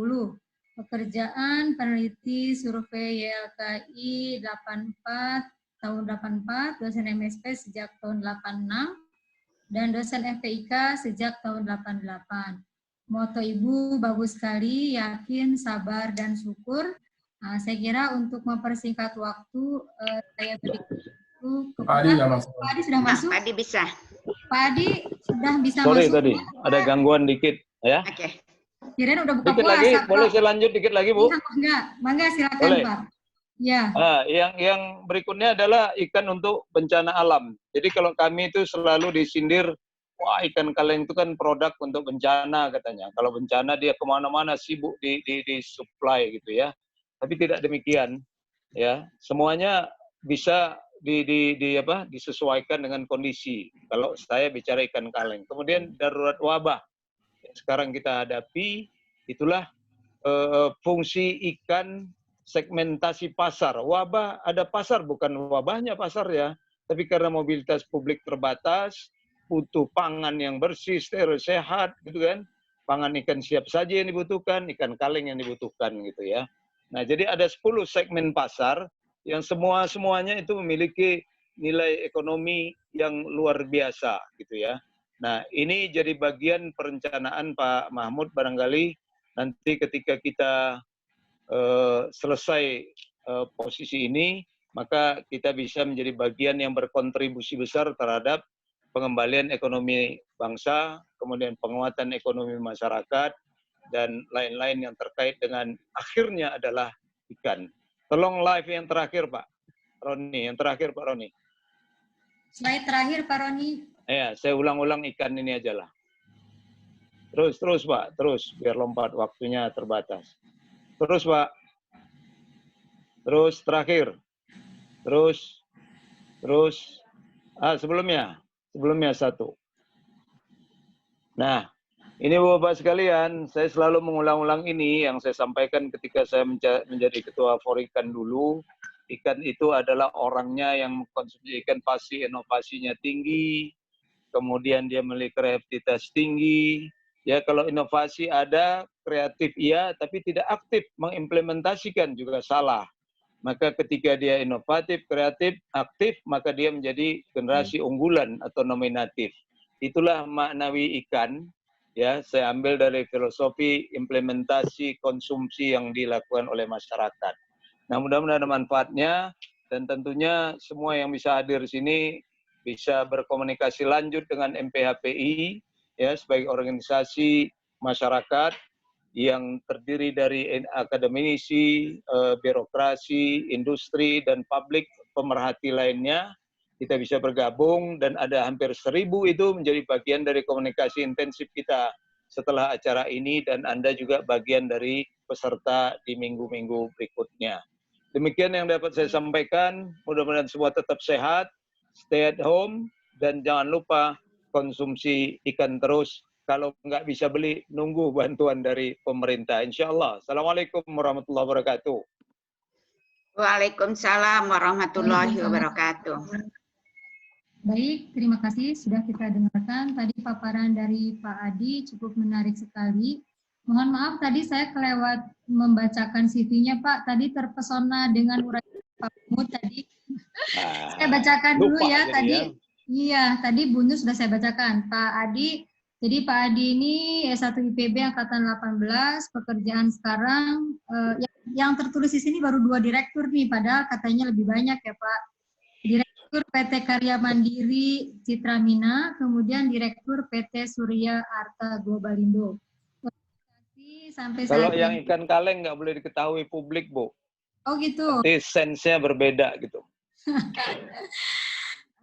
Pekerjaan peneliti survei YLKI 84 tahun 84, dosen MSP sejak tahun 86, dan dosen FPIK sejak tahun 88. Moto Ibu bagus sekali, yakin, sabar, dan syukur. Nah, saya kira untuk mempersingkat waktu, saya berikan waktu kepada Pak Adi sudah masuk. Pak Adi sudah masuk? Pak Adi bisa. Pak Adi sudah bisa Sorry masuk? tadi, ada gangguan dikit ya. Oke. Kirain udah buka Dikit puasa. lagi, boleh saya lanjut dikit lagi Bu? Ya, mangga silakan Boleh. Pak. Ya. Yang berikutnya adalah ikan untuk bencana alam. Jadi kalau kami itu selalu disindir, wah ikan kaleng itu kan produk untuk bencana katanya. Kalau bencana dia kemana-mana sibuk di supply gitu ya. Tapi tidak demikian ya. Semuanya bisa disesuaikan dengan kondisi. Kalau saya bicara ikan kaleng. Kemudian darurat wabah yang sekarang kita hadapi, itulah fungsi ikan, segmentasi pasar. Wabah ada pasar, bukan wabahnya pasar ya, tapi karena mobilitas publik terbatas, butuh pangan yang bersih, steril, sehat, gitu kan. Pangan ikan siap saji yang dibutuhkan, ikan kaleng yang dibutuhkan gitu ya. Nah, jadi ada 10 segmen pasar yang semuanya itu memiliki nilai ekonomi yang luar biasa gitu ya. Nah, ini jadi bagian perencanaan Pak Mahmud barangkali nanti ketika kita selesai posisi ini, maka kita bisa menjadi bagian yang berkontribusi besar terhadap pengembalian ekonomi bangsa, kemudian penguatan ekonomi masyarakat, dan lain-lain yang terkait dengan akhirnya adalah ikan. Tolong live yang terakhir, Pak Roni. Yang terakhir, Pak Roni. Slide terakhir, Pak Roni. Ya, saya ulang-ulang ikan ini aja lah. Terus Pak, terus biar lompat, waktunya terbatas. Terus Pak. Terus terakhir. Terus. Sebelumnya satu. Nah, ini Bapak sekalian, saya selalu mengulang-ulang ini yang saya sampaikan ketika saya menjadi ketua Forikan dulu. Ikan itu adalah orangnya yang mengkonsumsi ikan pasti inovasinya tinggi, kemudian dia memiliki kreativitas tinggi. Ya, kalau inovasi ada, kreatif iya, tapi tidak aktif mengimplementasikan juga salah. Maka ketika dia inovatif, kreatif, aktif, maka dia menjadi generasi unggulan atau nominatif. Itulah maknawi ikan. Ya, saya ambil dari filosofi implementasi konsumsi yang dilakukan oleh masyarakat. Nah, mudah-mudahan ada manfaatnya, dan tentunya semua yang bisa hadir di sini bisa berkomunikasi lanjut dengan MPHPI, ya, sebagai organisasi masyarakat yang terdiri dari akademisi, birokrasi, industri, dan publik pemerhati lainnya. Kita bisa bergabung, dan ada hampir 1000 itu menjadi bagian dari komunikasi intensif kita setelah acara ini, dan Anda juga bagian dari peserta di minggu-minggu berikutnya. Demikian yang dapat saya sampaikan, mudah-mudahan semua tetap sehat, stay at home, dan jangan lupa konsumsi ikan terus. Kalau nggak bisa beli, nunggu bantuan dari pemerintah. Insya Allah. Assalamualaikum warahmatullahi wabarakatuh. Waalaikumsalam warahmatullahi wabarakatuh. Baik, terima kasih sudah kita dengarkan. Tadi paparan dari Pak Adi cukup menarik sekali. Mohon maaf tadi saya kelewat membacakan CV-nya Pak. Tadi terpesona dengan uraian Pak Mahmud tadi. Saya bacakan dulu ya tadi. Ya. Iya, tadi Bunda sudah saya bacakan. Pak Adi, jadi Pak Adi ini S1 IPB Angkatan 18, pekerjaan sekarang yang tertulis di sini baru 2 direktur nih, padahal katanya lebih banyak ya Pak. Direktur PT Karya Mandiri Citramina, kemudian Direktur PT Surya Arta Globalindo. Sampai kalau yang ikan kaleng nggak boleh diketahui publik, Bu. Oh gitu. Nanti sense-nya berbeda gitu.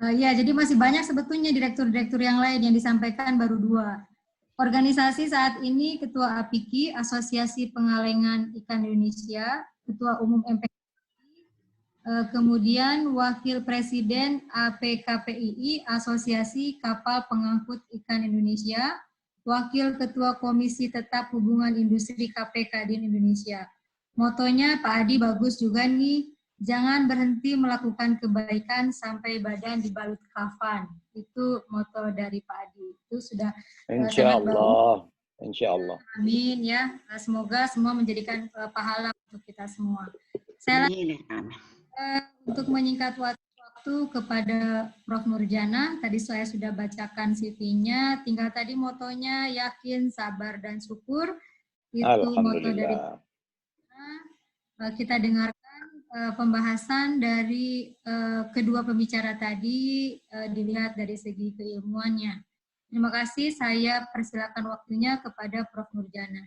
Ya, jadi masih banyak sebetulnya direktur-direktur yang lain yang disampaikan baru 2. Organisasi saat ini Ketua APIKI, Asosiasi Pengalengan Ikan Indonesia, Ketua Umum MPKI, kemudian Wakil Presiden APKPII, Asosiasi Kapal Pengangkut Ikan Indonesia, Wakil Ketua Komisi Tetap Hubungan Industri KPK di Indonesia. Motonya Pak Adi bagus juga nih, jangan berhenti melakukan kebaikan sampai badan dibalut kafan. Itu moto dari Pak Adi. Itu sudah Insya Allah. Insya Allah. Amin ya. Semoga semua menjadikan pahala untuk kita semua. Saya untuk menyingkat waktu kepada Prof. Nurjana, tadi saya sudah bacakan CV-nya, tinggal tadi motonya yakin, sabar, dan syukur. Itu moto dari kita dengarkan pembahasan dari kedua pembicara tadi dilihat dari segi keilmuannya. Terima kasih, saya persilakan waktunya kepada Prof. Nurjana.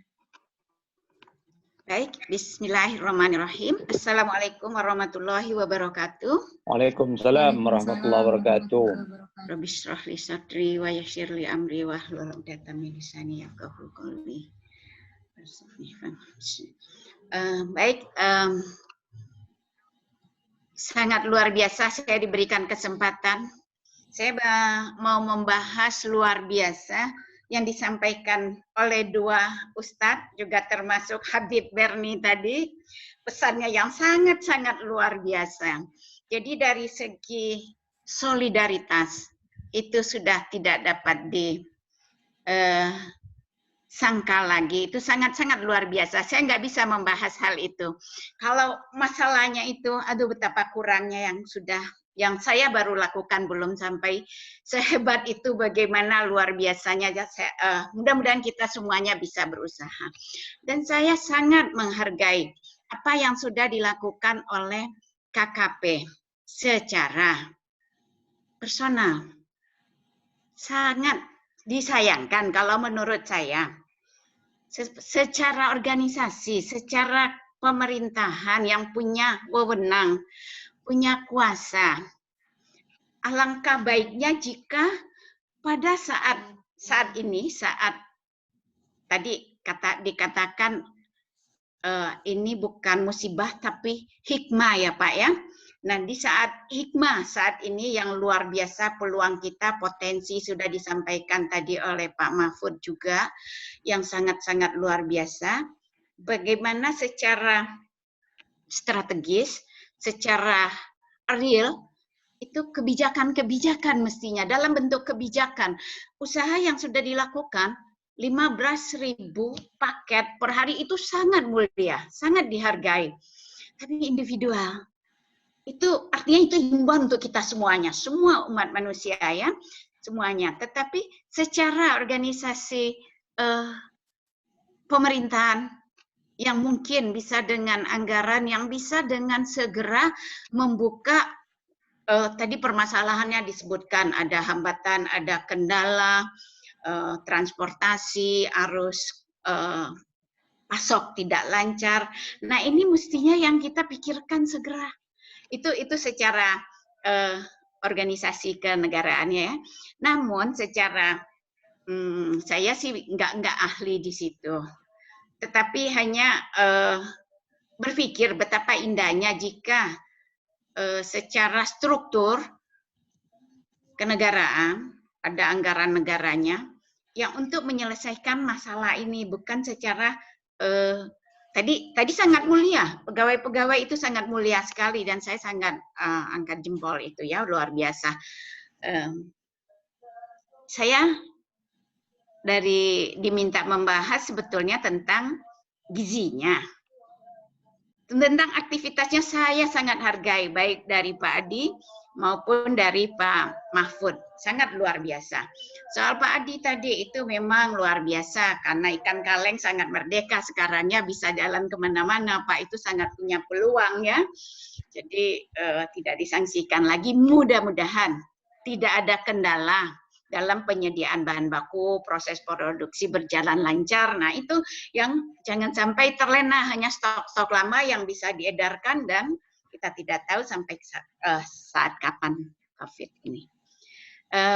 Baik, bismillahirrahmanirrahim. Assalamualaikum warahmatullahi wabarakatuh. Waalaikumsalam warahmatullahi wabarakatuh. Rabbi shrah li sadri wa yassir li amri wa hlul 'uqdatam min lisani yafqahu qawli. Baik, sangat luar biasa saya diberikan kesempatan. Saya mau membahas luar biasa yang disampaikan oleh 2 ustadz, juga termasuk Habib Berni tadi, pesannya yang sangat-sangat luar biasa. Jadi dari segi solidaritas, itu sudah tidak dapat disangka lagi, itu sangat-sangat luar biasa. Saya nggak bisa membahas hal itu. Kalau masalahnya itu, aduh betapa kurangnya yang saya baru lakukan, belum sampai sehebat itu, bagaimana luar biasanya. Mudah-mudahan kita semuanya bisa berusaha. Dan saya sangat menghargai apa yang sudah dilakukan oleh KKP secara personal. Sangat disayangkan kalau menurut saya. Secara organisasi, secara pemerintahan yang punya wewenang, punya kuasa. Alangkah baiknya jika pada saat ini, saat tadi dikatakan ini bukan musibah tapi hikmah ya Pak ya. Nah di saat hikmah saat ini yang luar biasa, peluang kita, potensi sudah disampaikan tadi oleh Pak Mahfud juga yang sangat-sangat luar biasa. Bagaimana secara strategis, secara real, itu kebijakan-kebijakan mestinya dalam bentuk kebijakan. Usaha yang sudah dilakukan 15.000 paket per hari itu sangat mulia, sangat dihargai. Tapi individual, itu artinya itu himbauan untuk kita semuanya, semua umat manusia ya, semuanya. Tetapi secara organisasi pemerintahan yang mungkin bisa dengan anggaran, yang bisa dengan segera membuka, tadi permasalahannya disebutkan, ada hambatan, ada kendala, transportasi, arus pasok tidak lancar. Nah ini mestinya yang kita pikirkan segera. Itu secara organisasi kenegaraannya ya. Namun secara saya sih nggak ahli di situ. Tetapi hanya berpikir betapa indahnya jika secara struktur kenegaraan ada anggaran negaranya yang untuk menyelesaikan masalah ini, bukan secara tadi sangat mulia, pegawai-pegawai itu sangat mulia sekali dan saya sangat angkat jempol itu ya, luar biasa. Saya diminta membahas sebetulnya tentang gizinya. Tentang aktivitasnya saya sangat hargai, baik dari Pak Adi maupun dari Pak Mahfud. Sangat luar biasa. Soal Pak Adi tadi itu memang luar biasa, karena ikan kaleng sangat merdeka sekarangnya, bisa jalan kemana-mana. Pak itu sangat punya peluang ya. Jadi tidak disangsikan lagi, mudah-mudahan tidak ada kendala dalam penyediaan bahan baku, proses produksi berjalan lancar. Nah itu yang jangan sampai terlena hanya stok-stok lama yang bisa diedarkan dan kita tidak tahu sampai saat kapan COVID ini.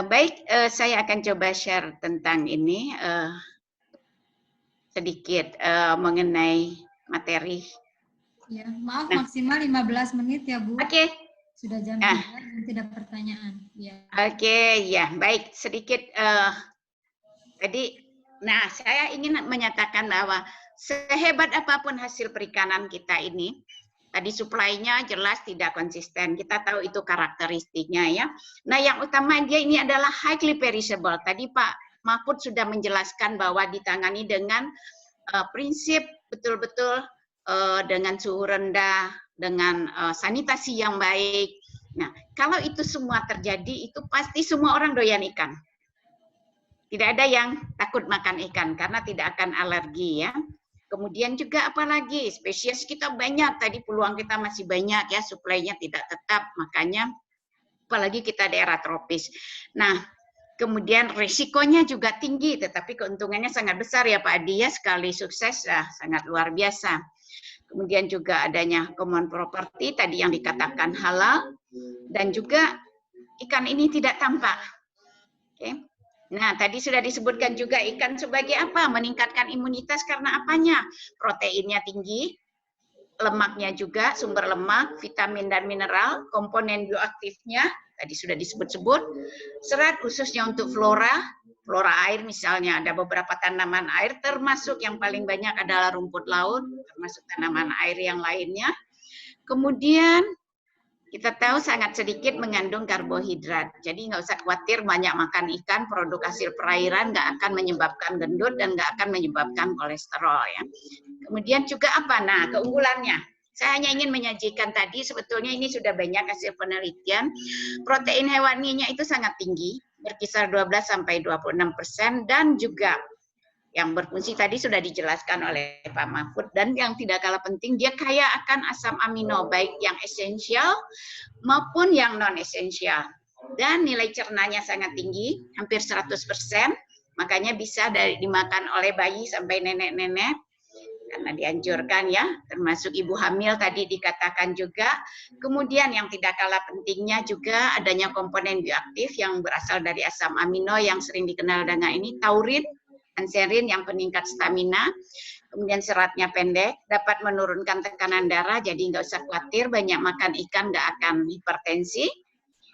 Baik, saya akan coba share tentang ini sedikit mengenai materi. Ya, maaf maksimal 15 menit ya Bu. Oke. Sudah jam 3 dan tidak pertanyaan. Ya. Oke, ya baik, sedikit tadi. Nah, saya ingin menyatakan bahwa sehebat apapun hasil perikanan kita ini, tadi supply-nya jelas tidak konsisten. Kita tahu itu karakteristiknya ya. Nah, yang utama dia ini adalah highly perishable. Tadi Pak Mahfud sudah menjelaskan bahwa ditangani dengan prinsip betul-betul dengan suhu rendah, dengan sanitasi yang baik. Nah, kalau itu semua terjadi, itu pasti semua orang doyan ikan. Tidak ada yang takut makan ikan karena tidak akan alergi ya. Kemudian juga apalagi spesies kita banyak, tadi peluang kita masih banyak ya, suplainya tidak tetap, makanya apalagi kita daerah tropis. Nah, kemudian risikonya juga tinggi, tetapi keuntungannya sangat besar ya Pak Adi ya, sekali sukses sangat luar biasa. Kemudian juga adanya common property, tadi yang dikatakan halal, dan juga ikan ini tidak tampak. Oke. Nah, tadi sudah disebutkan juga ikan sebagai apa? Meningkatkan imunitas karena apanya? Proteinnya tinggi, lemaknya juga, sumber lemak, vitamin dan mineral, komponen bioaktifnya, tadi sudah disebut-sebut, serat khususnya untuk flora air misalnya, ada beberapa tanaman air, termasuk yang paling banyak adalah rumput laut, termasuk tanaman air yang lainnya. Kemudian kita tahu sangat sedikit mengandung karbohidrat, jadi nggak usah khawatir banyak makan ikan, produk hasil perairan nggak akan menyebabkan gendut dan nggak akan menyebabkan kolesterol ya. Kemudian juga apa? Nah, keunggulannya. Saya hanya ingin menyajikan tadi, sebetulnya ini sudah banyak hasil penelitian. Protein hewaninya itu sangat tinggi, berkisar 12-26%, dan juga yang berfungsi tadi sudah dijelaskan oleh Pak Mahfud, dan yang tidak kalah penting dia kaya akan asam amino baik yang esensial maupun yang non esensial, dan nilai cernanya sangat tinggi, hampir 100%, makanya bisa dimakan oleh bayi sampai nenek-nenek. karena dianjurkan ya, termasuk ibu hamil tadi dikatakan juga. Kemudian yang tidak kalah pentingnya juga adanya komponen bioaktif yang berasal dari asam amino yang sering dikenal dengan ini, taurin, anserin yang peningkat stamina. Kemudian seratnya pendek, dapat menurunkan tekanan darah, jadi nggak usah khawatir, banyak makan ikan nggak akan hipertensi.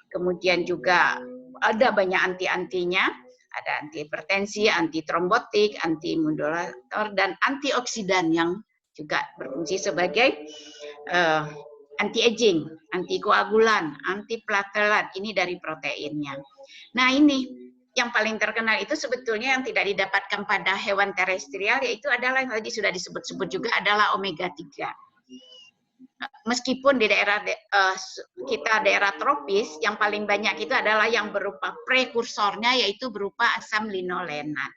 Kemudian juga ada banyak anti-antinya, ada anti hipertensi, anti trombotik, anti imunomodulator, dan antioksidan yang juga berfungsi sebagai anti-aging, anti koagulan, anti platelet, ini dari proteinnya. Nah ini yang paling terkenal itu sebetulnya yang tidak didapatkan pada hewan terestrial, yaitu adalah yang tadi sudah disebut-sebut juga adalah omega 3. Meskipun di daerah kita daerah tropis, yang paling banyak itu adalah yang berupa prekursornya, yaitu berupa asam linolenat.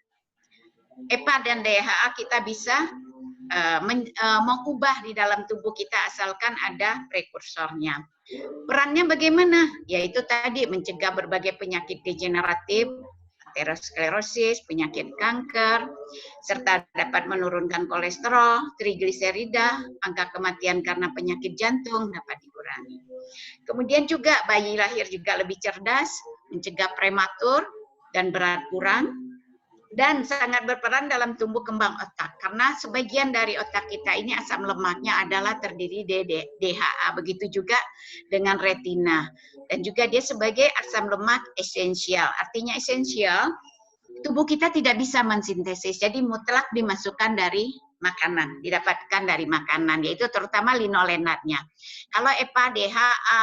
EPA dan DHA kita bisa mengubah di dalam tubuh kita asalkan ada prekursornya. Perannya bagaimana? Yaitu tadi mencegah berbagai penyakit degeneratif, aterosklerosis, penyakit kanker, serta dapat menurunkan kolesterol, trigliserida, angka kematian karena penyakit jantung dapat dikurangi. Kemudian juga bayi lahir juga lebih cerdas, mencegah prematur dan berat kurang, dan sangat berperan dalam tumbuh kembang otak. Karena sebagian dari otak kita ini asam lemaknya adalah terdiri dari DHA. Begitu juga dengan retina. Dan juga dia sebagai asam lemak esensial. Artinya esensial, tubuh kita tidak bisa mensintesis. Jadi mutlak dimasukkan dari makanan, didapatkan dari makanan, yaitu terutama linolenatnya. Kalau EPA, DHA,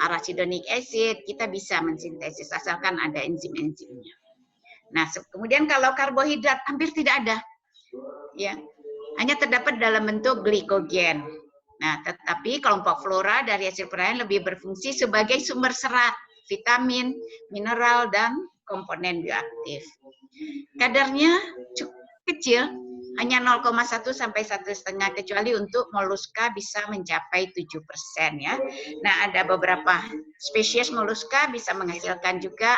arachidonic acid, kita bisa mensintesis asalkan ada enzim-enzimnya. Nah, kemudian kalau karbohidrat hampir tidak ada, ya, hanya terdapat dalam bentuk glikogen. Nah, tetapi kelompok flora dari hasil perairan lebih berfungsi sebagai sumber serat, vitamin, mineral, dan komponen bioaktif. Kadarnya cukup kecil, hanya 0,1 sampai 1,5, kecuali untuk moluska bisa mencapai 7% ya. Nah, ada beberapa spesies moluska bisa menghasilkan juga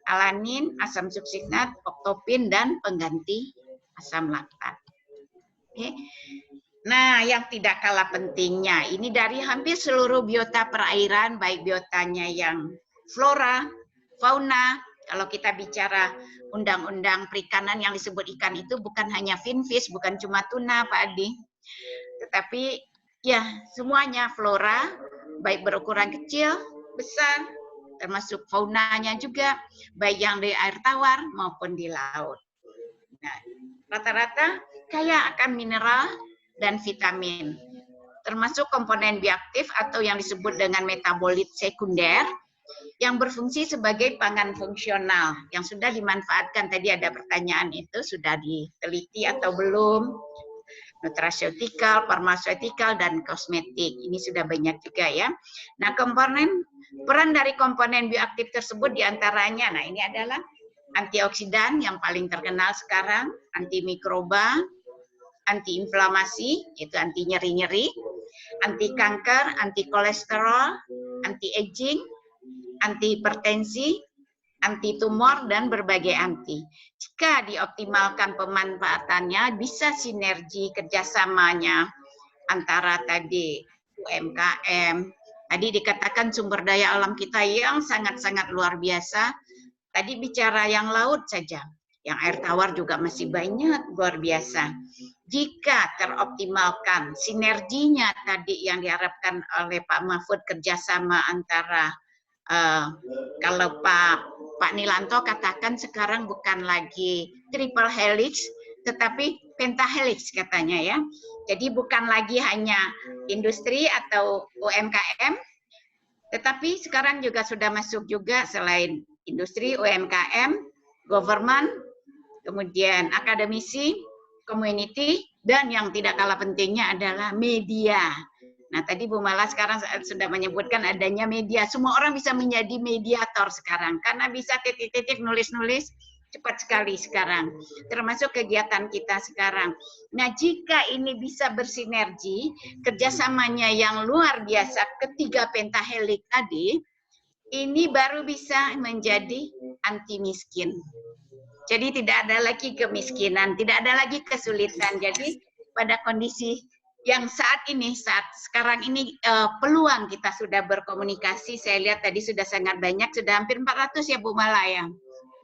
alanin, asam suksinat, oktopin, dan pengganti asam laktat. Oke. Nah, yang tidak kalah pentingnya, ini dari hampir seluruh biota perairan, baik biotanya yang flora, fauna. Kalau kita bicara undang-undang perikanan yang disebut ikan itu bukan hanya finfish, bukan cuma tuna, Pak Adi. Tetapi ya semuanya flora, baik berukuran kecil, besar, termasuk faunanya juga, baik yang di air tawar maupun di laut. Nah, rata-rata kaya akan mineral dan vitamin, termasuk komponen bioaktif atau yang disebut dengan metabolit sekunder, yang berfungsi sebagai pangan fungsional, yang sudah dimanfaatkan. Tadi ada pertanyaan itu, sudah diteliti atau belum? Nutraceutikal, farmaseutikal, dan kosmetik. Ini sudah banyak juga ya. Nah, peran dari komponen bioaktif tersebut diantaranya, nah ini adalah antioksidan yang paling terkenal sekarang, antimikroba, antiinflamasi, itu anti nyeri-nyeri, anti kanker, anti kolesterol, anti aging, anti hipertensi, anti tumor, dan berbagai anti. Jika dioptimalkan pemanfaatannya, bisa sinergi kerjasamanya antara tadi UMKM, tadi dikatakan sumber daya alam kita yang sangat-sangat luar biasa. Tadi bicara yang laut saja, yang air tawar juga masih banyak, luar biasa. Jika teroptimalkan sinerginya tadi yang diharapkan oleh Pak Mahfud, kerjasama antara kalau Pak Nilanto katakan sekarang bukan lagi triple helix, tetapi pentahelix katanya ya. Jadi bukan lagi hanya industri atau UMKM, tetapi sekarang juga sudah masuk juga selain industri, UMKM, government, kemudian akademisi, community, dan yang tidak kalah pentingnya adalah media. Nah, tadi Bu Mala sekarang sudah menyebutkan adanya media. Semua orang bisa menjadi mediator sekarang, karena bisa titik-titik nulis-nulis cepat sekali sekarang, termasuk kegiatan kita sekarang. Nah, jika ini bisa bersinergi, kerjasamanya yang luar biasa, ketiga pentahelik tadi, ini baru bisa menjadi anti miskin. Jadi tidak ada lagi kemiskinan, tidak ada lagi kesulitan. Jadi pada kondisi yang saat sekarang ini peluang kita sudah berkomunikasi, saya lihat tadi sudah sangat banyak, sudah hampir 400 ya Bu Mala ya?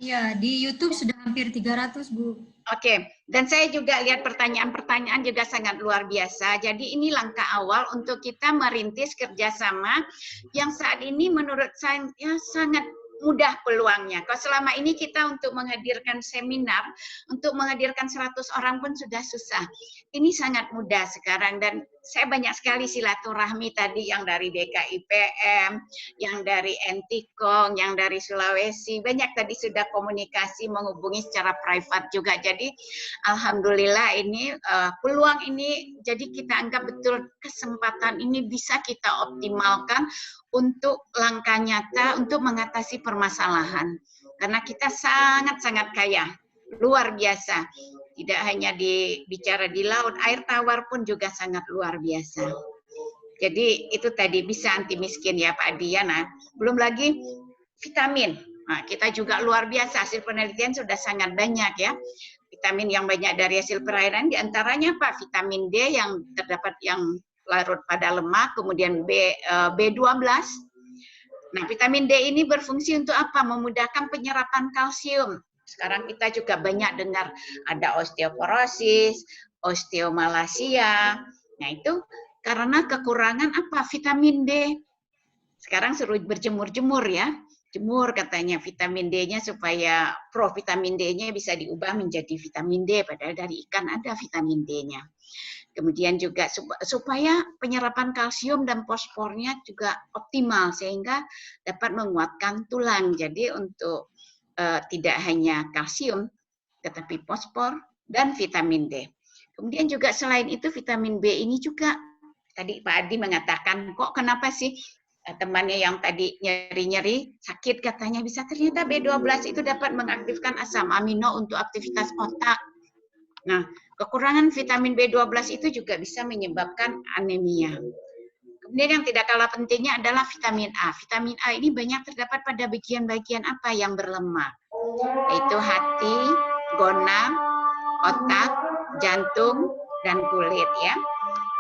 Iya, di YouTube sudah hampir 300 Bu. Oke, dan saya juga lihat pertanyaan-pertanyaan juga sangat luar biasa. Jadi ini langkah awal untuk kita merintis kerjasama yang saat ini menurut saya sangat mudah peluangnya. Kalau selama ini kita untuk menghadirkan seminar, untuk menghadirkan 100 orang pun sudah susah. Ini sangat mudah sekarang dan saya banyak sekali silaturahmi tadi yang dari DKIPM, yang dari Entikong, yang dari Sulawesi, banyak tadi sudah komunikasi menghubungi secara privat juga. Jadi alhamdulillah ini peluang ini jadi kita anggap betul kesempatan ini bisa kita optimalkan untuk langkah nyata untuk mengatasi permasalahan. Karena kita sangat-sangat kaya, luar biasa. Tidak hanya bicara di laut, air tawar pun juga sangat luar biasa. Jadi itu tadi bisa anti miskin ya Pak Diana. Belum lagi vitamin. Nah, kita juga luar biasa, hasil penelitian sudah sangat banyak ya. Vitamin yang banyak dari hasil perairan, diantaranya Pak, vitamin D yang terdapat yang larut pada lemak, kemudian B12. Nah, vitamin D ini berfungsi untuk apa? Memudahkan penyerapan kalsium. Sekarang kita juga banyak dengar ada osteoporosis, osteomalacia. Nah, itu karena kekurangan apa? Vitamin D. Sekarang suruh berjemur-jemur ya. Jemur katanya vitamin D-nya supaya provitamin D-nya bisa diubah menjadi vitamin D, padahal dari ikan ada vitamin D-nya. Kemudian juga supaya penyerapan kalsium dan fosfornya juga optimal sehingga dapat menguatkan tulang. Jadi untuk tidak hanya kalsium tetapi fosfor dan vitamin D. Kemudian juga selain itu vitamin B ini juga tadi Pak Adi mengatakan kok kenapa sih temannya yang tadi nyeri-nyeri sakit katanya bisa, ternyata B12 itu dapat mengaktifkan asam amino untuk aktivitas otak. Nah, kekurangan vitamin B12 itu juga bisa menyebabkan anemia. Kemudian yang tidak kalah pentingnya adalah vitamin A. Vitamin A ini banyak terdapat pada bagian-bagian apa yang berlemak, yaitu hati, gonang, otak, jantung, dan kulit ya.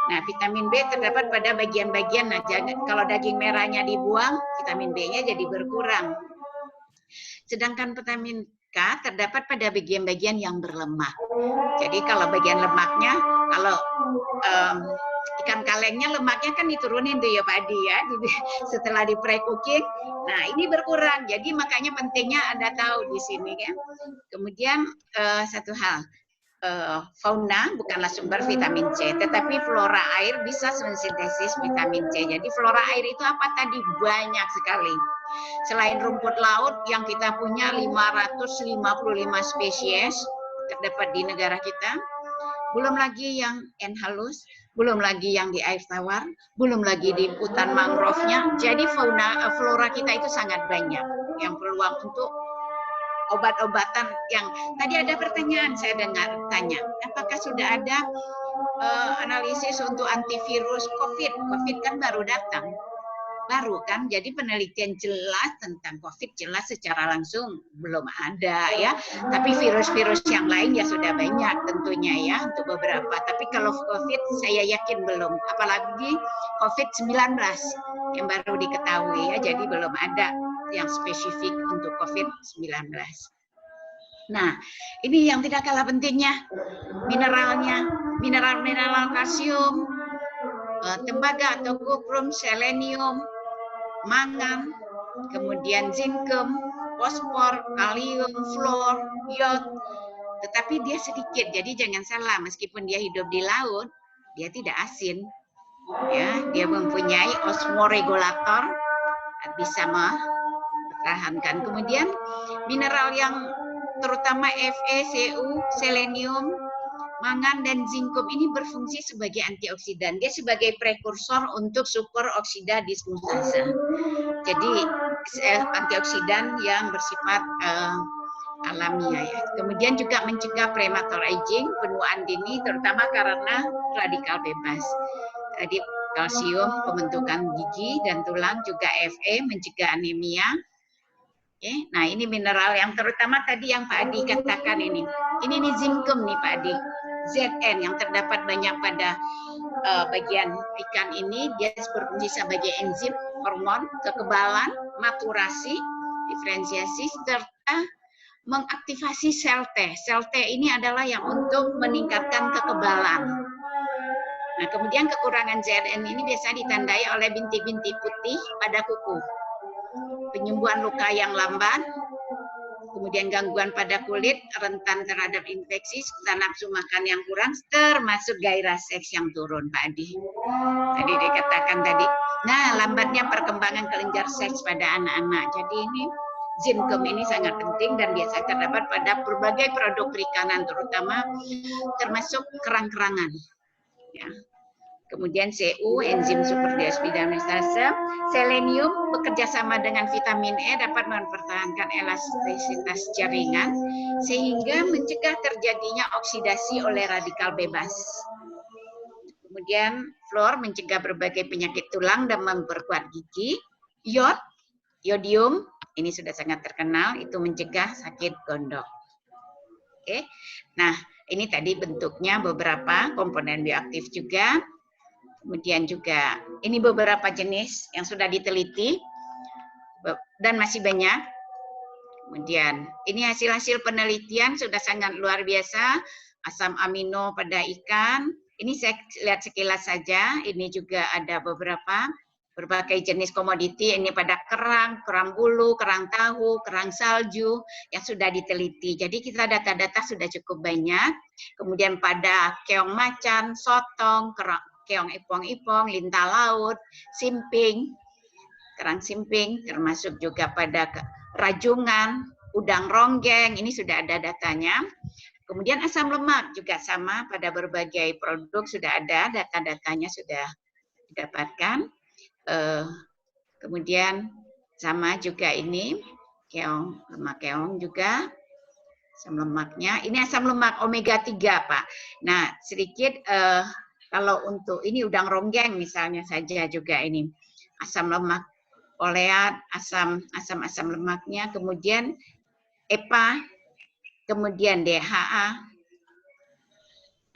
Nah, vitamin B terdapat pada bagian-bagian, nah kalau daging merahnya dibuang, vitamin B-nya jadi berkurang. Sedangkan vitamin K terdapat pada bagian-bagian yang berlemak. Jadi kalau bagian lemaknya, kalau ikan kalengnya lemaknya kan diturunin tuh ya Pak Adi ya, setelah di pre-cooking. Nah ini berkurang, jadi makanya pentingnya Anda tahu di sini kan. Kemudian satu hal, fauna bukanlah sumber vitamin C, tetapi flora air bisa mensintesis vitamin C. Jadi flora air itu apa tadi? Banyak sekali. Selain rumput laut yang kita punya 555 spesies terdapat di negara kita, belum lagi yang halus, belum lagi yang di air tawar, belum lagi di hutan mangrove-nya. Jadi flora kita itu sangat banyak yang peluang untuk obat-obatan. Yang tadi ada pertanyaan saya dengar tanya, apakah sudah ada analisis untuk antivirus COVID? COVID kan baru datang. Baru kan, jadi penelitian jelas tentang COVID jelas secara langsung belum ada ya. Tapi virus-virus yang lain ya sudah banyak tentunya ya untuk beberapa. Tapi kalau COVID saya yakin belum, apalagi COVID-19 yang baru diketahui ya, jadi belum ada yang spesifik untuk COVID-19. Nah, ini yang tidak kalah pentingnya, mineralnya, mineral kalsium, tembaga atau kuprum, selenium, mangan, kemudian zinkem, fosfor, kalium, fluor, iod. Tetapi dia sedikit, jadi jangan salah, meskipun dia hidup di laut, dia tidak asin. Ya, dia mempunyai osmoregulator, bisa mempertahankan. Kemudian mineral yang terutama Fe, Cu, selenium, mangan dan zinkum ini berfungsi sebagai antioksidan. Dia sebagai prekursor untuk superoksida dismutasa. Jadi antioksidan yang bersifat alamiah ya. Kemudian juga mencegah premature aging, penuaan dini, terutama karena radikal bebas. Tadi kalsium, pembentukan gigi dan tulang, juga Fe mencegah anemia. Oke, nah ini mineral yang terutama tadi yang Pak Adi katakan ini. Ini nih zinkem nih Pak Adi. ZN yang terdapat banyak pada bagian ikan ini, dia berfungsi sebagai enzim, hormon, kekebalan, maturasi, diferensiasi, serta mengaktifasi sel T. Sel T ini adalah yang untuk meningkatkan kekebalan. Nah, kemudian kekurangan ZN ini biasa ditandai oleh bintik-bintik putih pada kuku, penyembuhan luka yang lambat, kemudian gangguan pada kulit, rentan terhadap infeksi, serta nafsu makan yang kurang, termasuk gairah seks yang turun, Pak Adi. Tadi dikatakan tadi, nah lambatnya perkembangan kelenjar seks pada anak-anak. Jadi ini zinkem ini sangat penting dan biasa terdapat pada berbagai produk perikanan, termasuk kerang-kerangan. Ya. Kemudian Cu, enzim superdioxydeamidase, selenium bekerja sama dengan vitamin E dapat mempertahankan elastisitas jaringan sehingga mencegah terjadinya oksidasi oleh radikal bebas. Kemudian fluor mencegah berbagai penyakit tulang dan memperkuat gigi. Iod, iodium, ini sudah sangat terkenal, itu mencegah sakit gondok. Oke. Nah, ini tadi bentuknya beberapa komponen bioaktif juga. Kemudian juga ini beberapa jenis yang sudah diteliti dan masih banyak. Kemudian ini hasil-hasil penelitian sudah sangat luar biasa. Asam amino pada ikan. Ini saya lihat sekilas saja. Ini juga ada berbagai jenis komoditi. Ini pada kerang bulu, kerang tahu, kerang salju yang sudah diteliti. Jadi kita data-data sudah cukup banyak. Kemudian pada keong macan, sotong, keong ipong-ipong, lintah laut, simping, kerang simping, termasuk juga pada rajungan, udang ronggeng, ini sudah ada datanya. Kemudian asam lemak juga sama, pada berbagai produk sudah ada, data-datanya sudah didapatkan. Kemudian sama juga ini, keong, lemak keong juga, asam lemaknya. Ini asam lemak omega 3, Pak. Nah, sedikit kalau untuk ini udang ronggeng misalnya saja juga ini asam lemak oleat, asam lemaknya, kemudian EPA, kemudian DHA.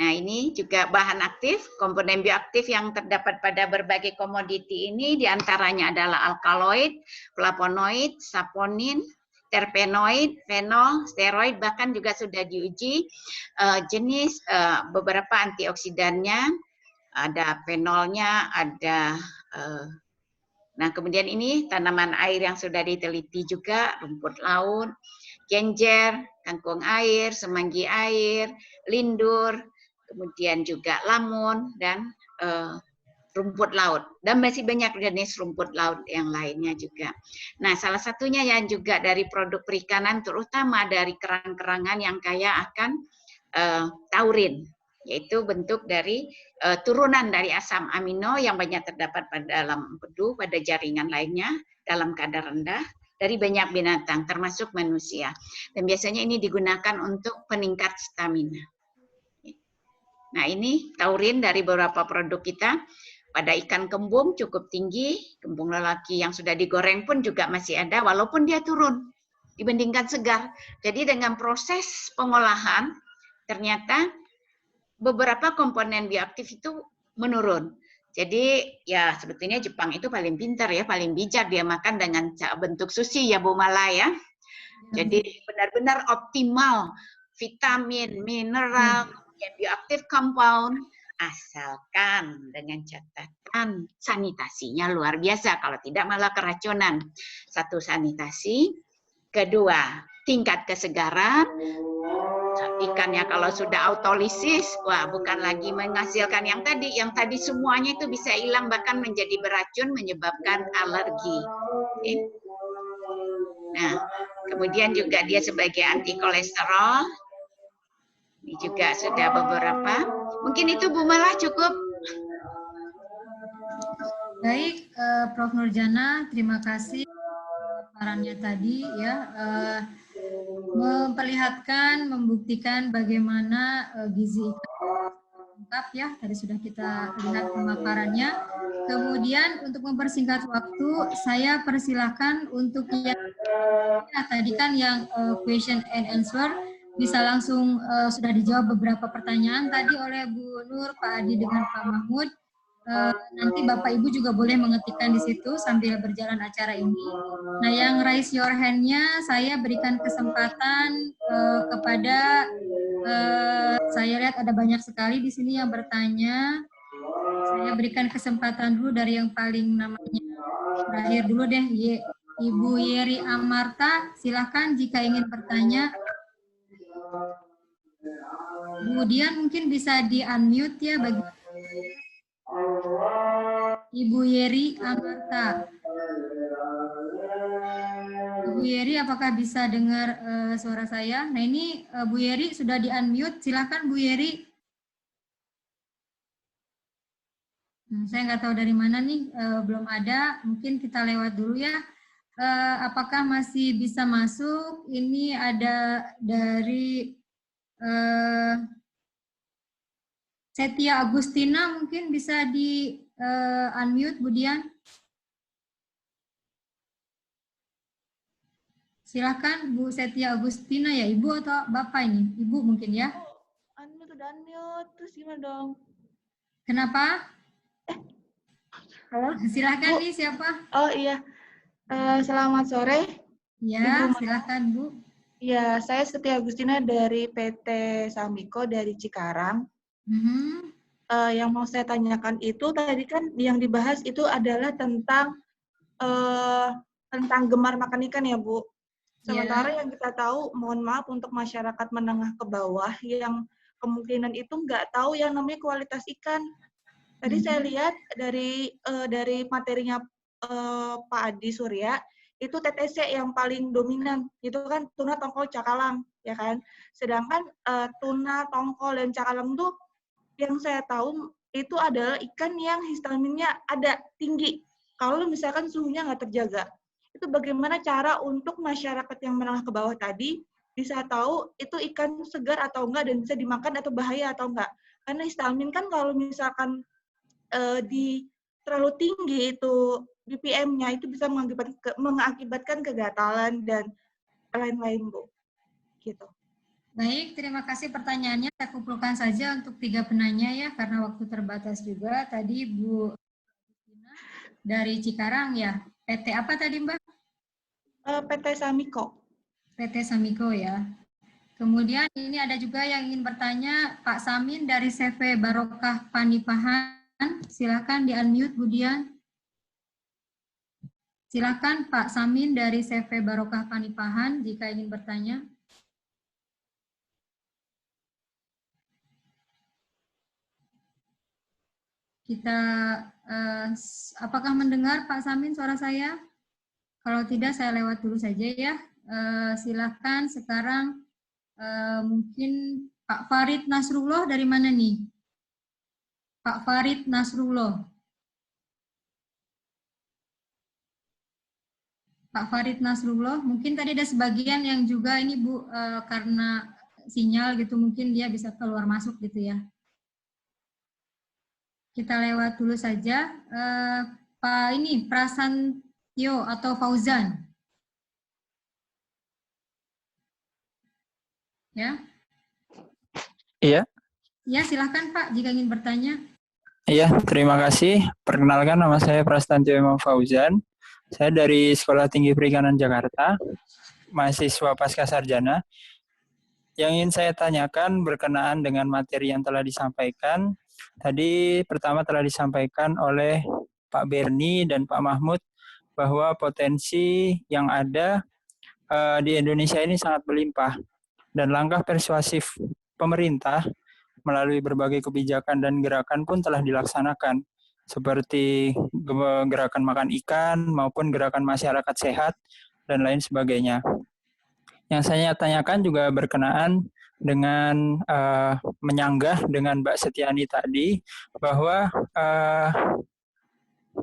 Nah, ini juga bahan aktif, komponen bioaktif yang terdapat pada berbagai komoditi ini diantaranya adalah alkaloid, flavonoid, saponin, terpenoid, fenol, steroid, bahkan juga sudah diuji jenis beberapa antioksidannya, ada fenolnya, ada nah kemudian ini tanaman air yang sudah diteliti juga, rumput laut, genjer, kangkung air, semanggi air, lindur, kemudian juga lamun dan rumput laut, dan masih banyak jenis rumput laut yang lainnya juga. Nah, salah satunya yang juga dari produk perikanan, terutama dari kerang-kerangan yang kaya akan taurin, yaitu bentuk dari turunan dari asam amino yang banyak terdapat pada dalam empedu, pada jaringan lainnya dalam kadar rendah dari banyak binatang, termasuk manusia. Dan biasanya ini digunakan untuk peningkat stamina. Nah, ini taurin dari beberapa produk kita. Pada ikan kembung cukup tinggi, kembung lelaki yang sudah digoreng pun juga masih ada, walaupun dia turun dibandingkan segar. Jadi dengan proses pengolahan, ternyata beberapa komponen bioaktif itu menurun. Jadi ya sebetulnya Jepang itu paling pintar ya, paling bijak, dia makan dengan bentuk sushi ya Bu Mala ya. Jadi benar-benar optimal vitamin, mineral, bioaktif compound, asalkan dengan catatan sanitasinya luar biasa, kalau tidak malah keracunan. Satu, sanitasi. Kedua, tingkat kesegaran. Ikannya kalau sudah autolisis, wah bukan lagi menghasilkan yang tadi semuanya itu bisa hilang, bahkan menjadi beracun, menyebabkan alergi. Okay. Nah, kemudian juga dia sebagai anti kolesterol. Ini juga sudah beberapa. Mungkin itu Bu Mala cukup. Baik, Prof. Nurjana, terima kasih paparannya tadi ya, memperlihatkan, membuktikan bagaimana gizi ikan lengkap ya, tadi sudah kita lihat pemaparannya. Kemudian untuk mempersingkat waktu, saya persilahkan untuk yang tadi kan yang question and answer, bisa langsung sudah dijawab beberapa pertanyaan tadi oleh Bu Nur, Pak Adi dengan Pak Mahmud. Nanti Bapak Ibu juga boleh mengetikkan di situ sambil berjalan acara ini. Nah, yang raise your hand-nya saya berikan kesempatan kepada saya lihat ada banyak sekali di sini yang bertanya. Saya berikan kesempatan dulu dari yang paling namanya terakhir dulu deh, Ibu Yeri Amarta, silakan jika ingin bertanya. Kemudian mungkin bisa di-unmute ya bagi Ibu Yeri Amarta. Ibu Yeri, apakah bisa dengar suara saya? Nah, ini Bu Yeri sudah di-unmute. Silakan Bu Yeri. Saya nggak tahu dari mana nih, belum ada. Mungkin kita lewat dulu ya. Apakah masih bisa masuk? Ini ada dari Setia Agustina, mungkin bisa di-unmute, Bu Dian. Silakan Bu Setia Agustina ya, Ibu atau Bapak ini? Ibu mungkin ya? Unmute, terus gimana dong? Kenapa? Halo? Silakan Bu. nih, siapa? Oh iya, selamat sore. Ya, Ibu, silakan Bu. Ya, saya Setia Agustina dari PT Samiko dari Cikarang. Yang mau saya tanyakan itu tadi kan yang dibahas itu adalah tentang gemar makan ikan ya Bu. Sementara yang kita tahu, mohon maaf untuk masyarakat menengah ke bawah yang kemungkinan itu nggak tahu yang namanya kualitas ikan. Tadi saya lihat dari materinya Pak Adi Surya, itu TTC yang paling dominan, itu kan tuna, tongkol, cakalang, ya kan. Sedangkan tuna, tongkol, dan cakalang tuh yang saya tahu itu adalah ikan yang histaminnya ada tinggi. Kalau misalkan suhunya nggak terjaga. Itu bagaimana cara untuk masyarakat yang menengah ke bawah tadi bisa tahu itu ikan segar atau enggak dan bisa dimakan atau bahaya atau enggak. Karena histamin kan kalau misalkan terlalu tinggi itu BPM-nya itu bisa mengakibatkan kegatalan dan lain-lain, Bu. Gitu. Baik, terima kasih pertanyaannya. Saya kumpulkan saja untuk 3 penanya ya, karena waktu terbatas juga. Tadi Bu dari Cikarang ya. PT apa tadi Mbak? PT Samiko. PT Samiko ya. Kemudian ini ada juga yang ingin bertanya, Pak Samin dari CV Barokah Panipahan. Silakan di-unmute Bu Dian. Silakan Pak Samin dari CV Barokah Panipahan jika ingin bertanya. Kita apakah mendengar Pak Samin suara saya? Kalau tidak saya lewat dulu saja ya. Silakan sekarang mungkin Pak Farid Nasrullah dari mana nih? Pak Farid Nasrullah. Pak Farid Nasrullah, mungkin tadi ada sebagian yang juga ini Bu, karena sinyal gitu mungkin dia bisa keluar masuk gitu ya. Kita lewat dulu saja. Pak ini Prasantyo atau Fauzan. Ya. Iya. Ya, silakan Pak jika ingin bertanya. Iya, terima kasih. Perkenalkan nama saya Prastantyo Imam Fauzan. Saya dari Sekolah Tinggi Perikanan Jakarta, mahasiswa pasca sarjana. Yang ingin saya tanyakan berkenaan dengan materi yang telah disampaikan. Tadi pertama telah disampaikan oleh Pak Berni dan Pak Mahmud bahwa potensi yang ada di Indonesia ini sangat berlimpah. Dan langkah persuasif pemerintah melalui berbagai kebijakan dan gerakan pun telah dilaksanakan. Seperti gerakan makan ikan maupun gerakan masyarakat sehat dan lain sebagainya. Yang saya tanyakan juga berkenaan dengan menyanggah dengan Mbak Setiani tadi bahwa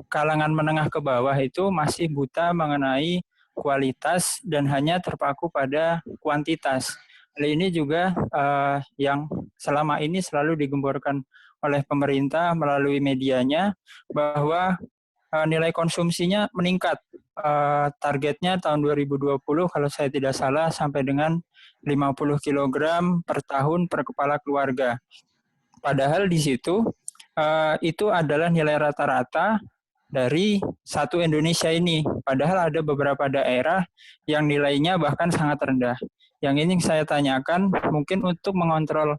kalangan menengah ke bawah itu masih buta mengenai kualitas dan hanya terpaku pada kuantitas. Hal ini juga yang selama ini selalu digemborkan oleh pemerintah melalui medianya bahwa nilai konsumsinya meningkat. Targetnya tahun 2020 kalau saya tidak salah sampai dengan 50 kg per tahun per kepala keluarga. Padahal di situ itu adalah nilai rata-rata dari satu Indonesia ini. Padahal ada beberapa daerah yang nilainya bahkan sangat rendah. Yang ini saya tanyakan mungkin untuk mengontrol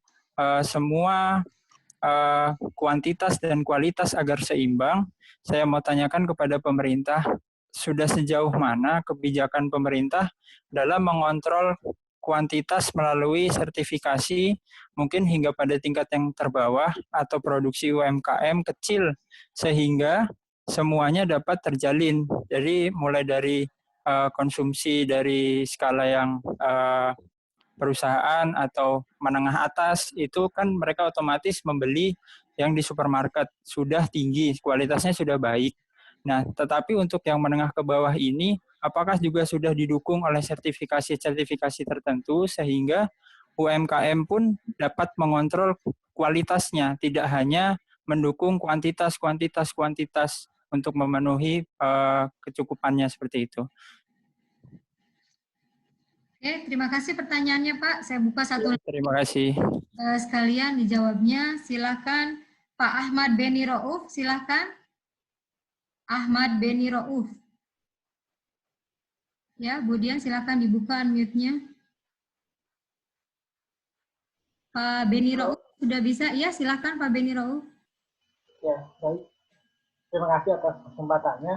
semua kuantitas dan kualitas agar seimbang, saya mau tanyakan kepada pemerintah, sudah sejauh mana kebijakan pemerintah dalam mengontrol kuantitas melalui sertifikasi, mungkin hingga pada tingkat yang terbawah, atau produksi UMKM kecil, sehingga semuanya dapat terjalin. Jadi mulai dari konsumsi dari skala yang perusahaan atau menengah atas, itu kan mereka otomatis membeli yang di supermarket sudah tinggi, kualitasnya sudah baik. Nah, tetapi untuk yang menengah ke bawah ini, apakah juga sudah didukung oleh sertifikasi-sertifikasi tertentu sehingga UMKM pun dapat mengontrol kualitasnya, tidak hanya mendukung kuantitas untuk memenuhi kecukupannya seperti itu. Oke, terima kasih pertanyaannya Pak. Saya buka satu. Terima kasih. Sekalian dijawabnya, silakan Pak Ahmad Beni Rauf, silakan. Ahmad Beni Rauf. Ya, kemudian silakan dibuka unmute-nya. Pak Beni Rauf sudah bisa? Ya, silakan Pak Beni Rauf. Ya, baik. Terima kasih atas kesempatannya.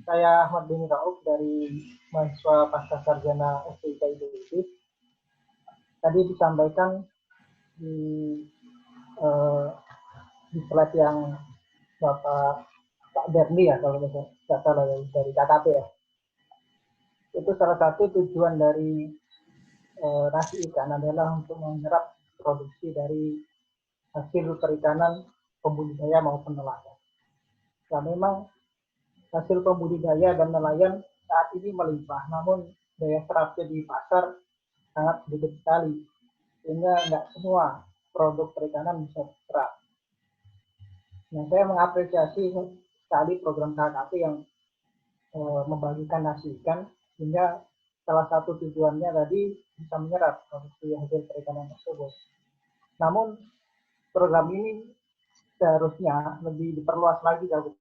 Saya Ahmad Beni Rauf dari mahasiswa Pascasarjana STIK IDIP. Tadi disampaikan di slide yang Bapak Berni ya, kalau tidak salah dari KKP ya. Itu salah satu tujuan dari nasi ikan adalah untuk menyerap produksi dari hasil perikanan pembudidaya maupun nelayan. Nah, memang hasil pembudidaya dan nelayan saat ini melimpah, namun daya serapnya di pasar sangat sedikit sekali, sehingga nggak semua produk perikanan bisa diserap. Nah, saya mengapresiasi sekali program KKP yang membagikan nasi ikan, sehingga salah satu tujuannya tadi bisa menyerap produksi hasil perikanan tersebut. Namun program ini seharusnya lebih diperluas lagi kalau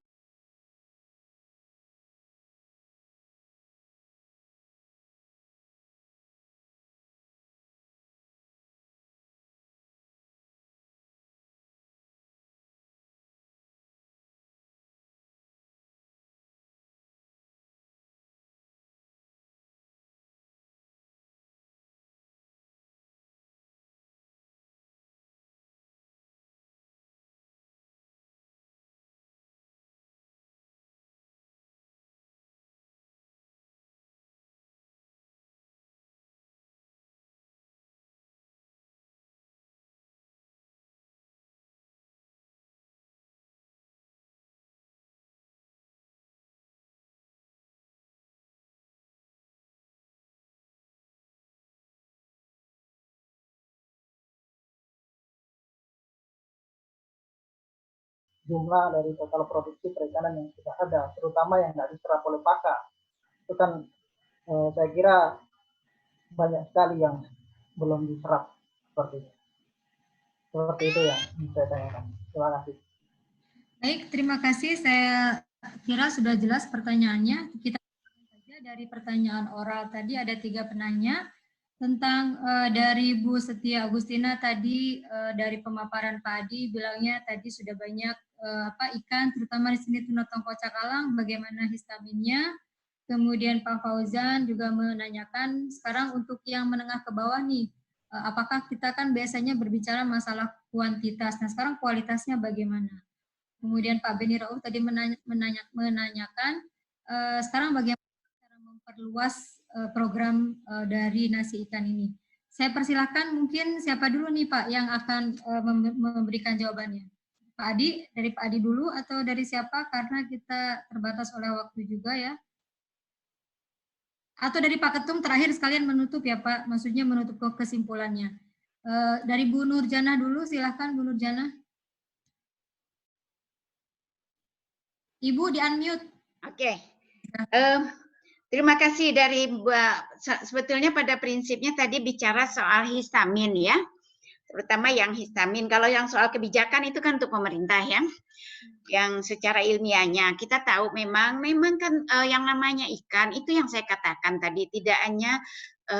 jumlah dari total produksi perikanan yang sudah ada, terutama yang nggak diserap oleh pasar. Itu kan saya kira banyak sekali yang belum diserap seperti itu. Seperti itu yang saya tanyakan. Terima kasih. Baik, terima kasih. Saya kira sudah jelas pertanyaannya. Kita saja dari pertanyaan oral tadi ada 3 penanya. Tentang dari Bu Setia Agustina tadi dari pemaparan Pak Adi bilangnya tadi sudah banyak ikan, terutama di sini tuna tongkol cakalang, bagaimana histaminnya. Kemudian Pak Fauzan juga menanyakan sekarang untuk yang menengah ke bawah nih, apakah kita kan biasanya berbicara masalah kuantitas, nah sekarang kualitasnya bagaimana? Kemudian Pak Beni Rauf tadi menanyakan sekarang bagaimana cara memperluas program dari nasi ikan ini. Saya persilahkan mungkin siapa dulu nih Pak yang akan memberikan jawabannya. Pak Adi, dari Pak Adi dulu atau dari siapa? Karena kita terbatas oleh waktu juga ya. Atau dari Pak Ketum terakhir sekalian menutup ya Pak, maksudnya menutup kesimpulannya. Dari Bu Nurjana dulu, silahkan Bu Nurjana. Ibu di-unmute. Oke. Terima kasih dari sebetulnya pada prinsipnya tadi bicara soal histamin ya. Terutama yang histamin. Kalau yang soal kebijakan itu kan untuk pemerintah ya. Yang secara ilmiahnya kita tahu memang kan yang namanya ikan itu yang saya katakan tadi tidak hanya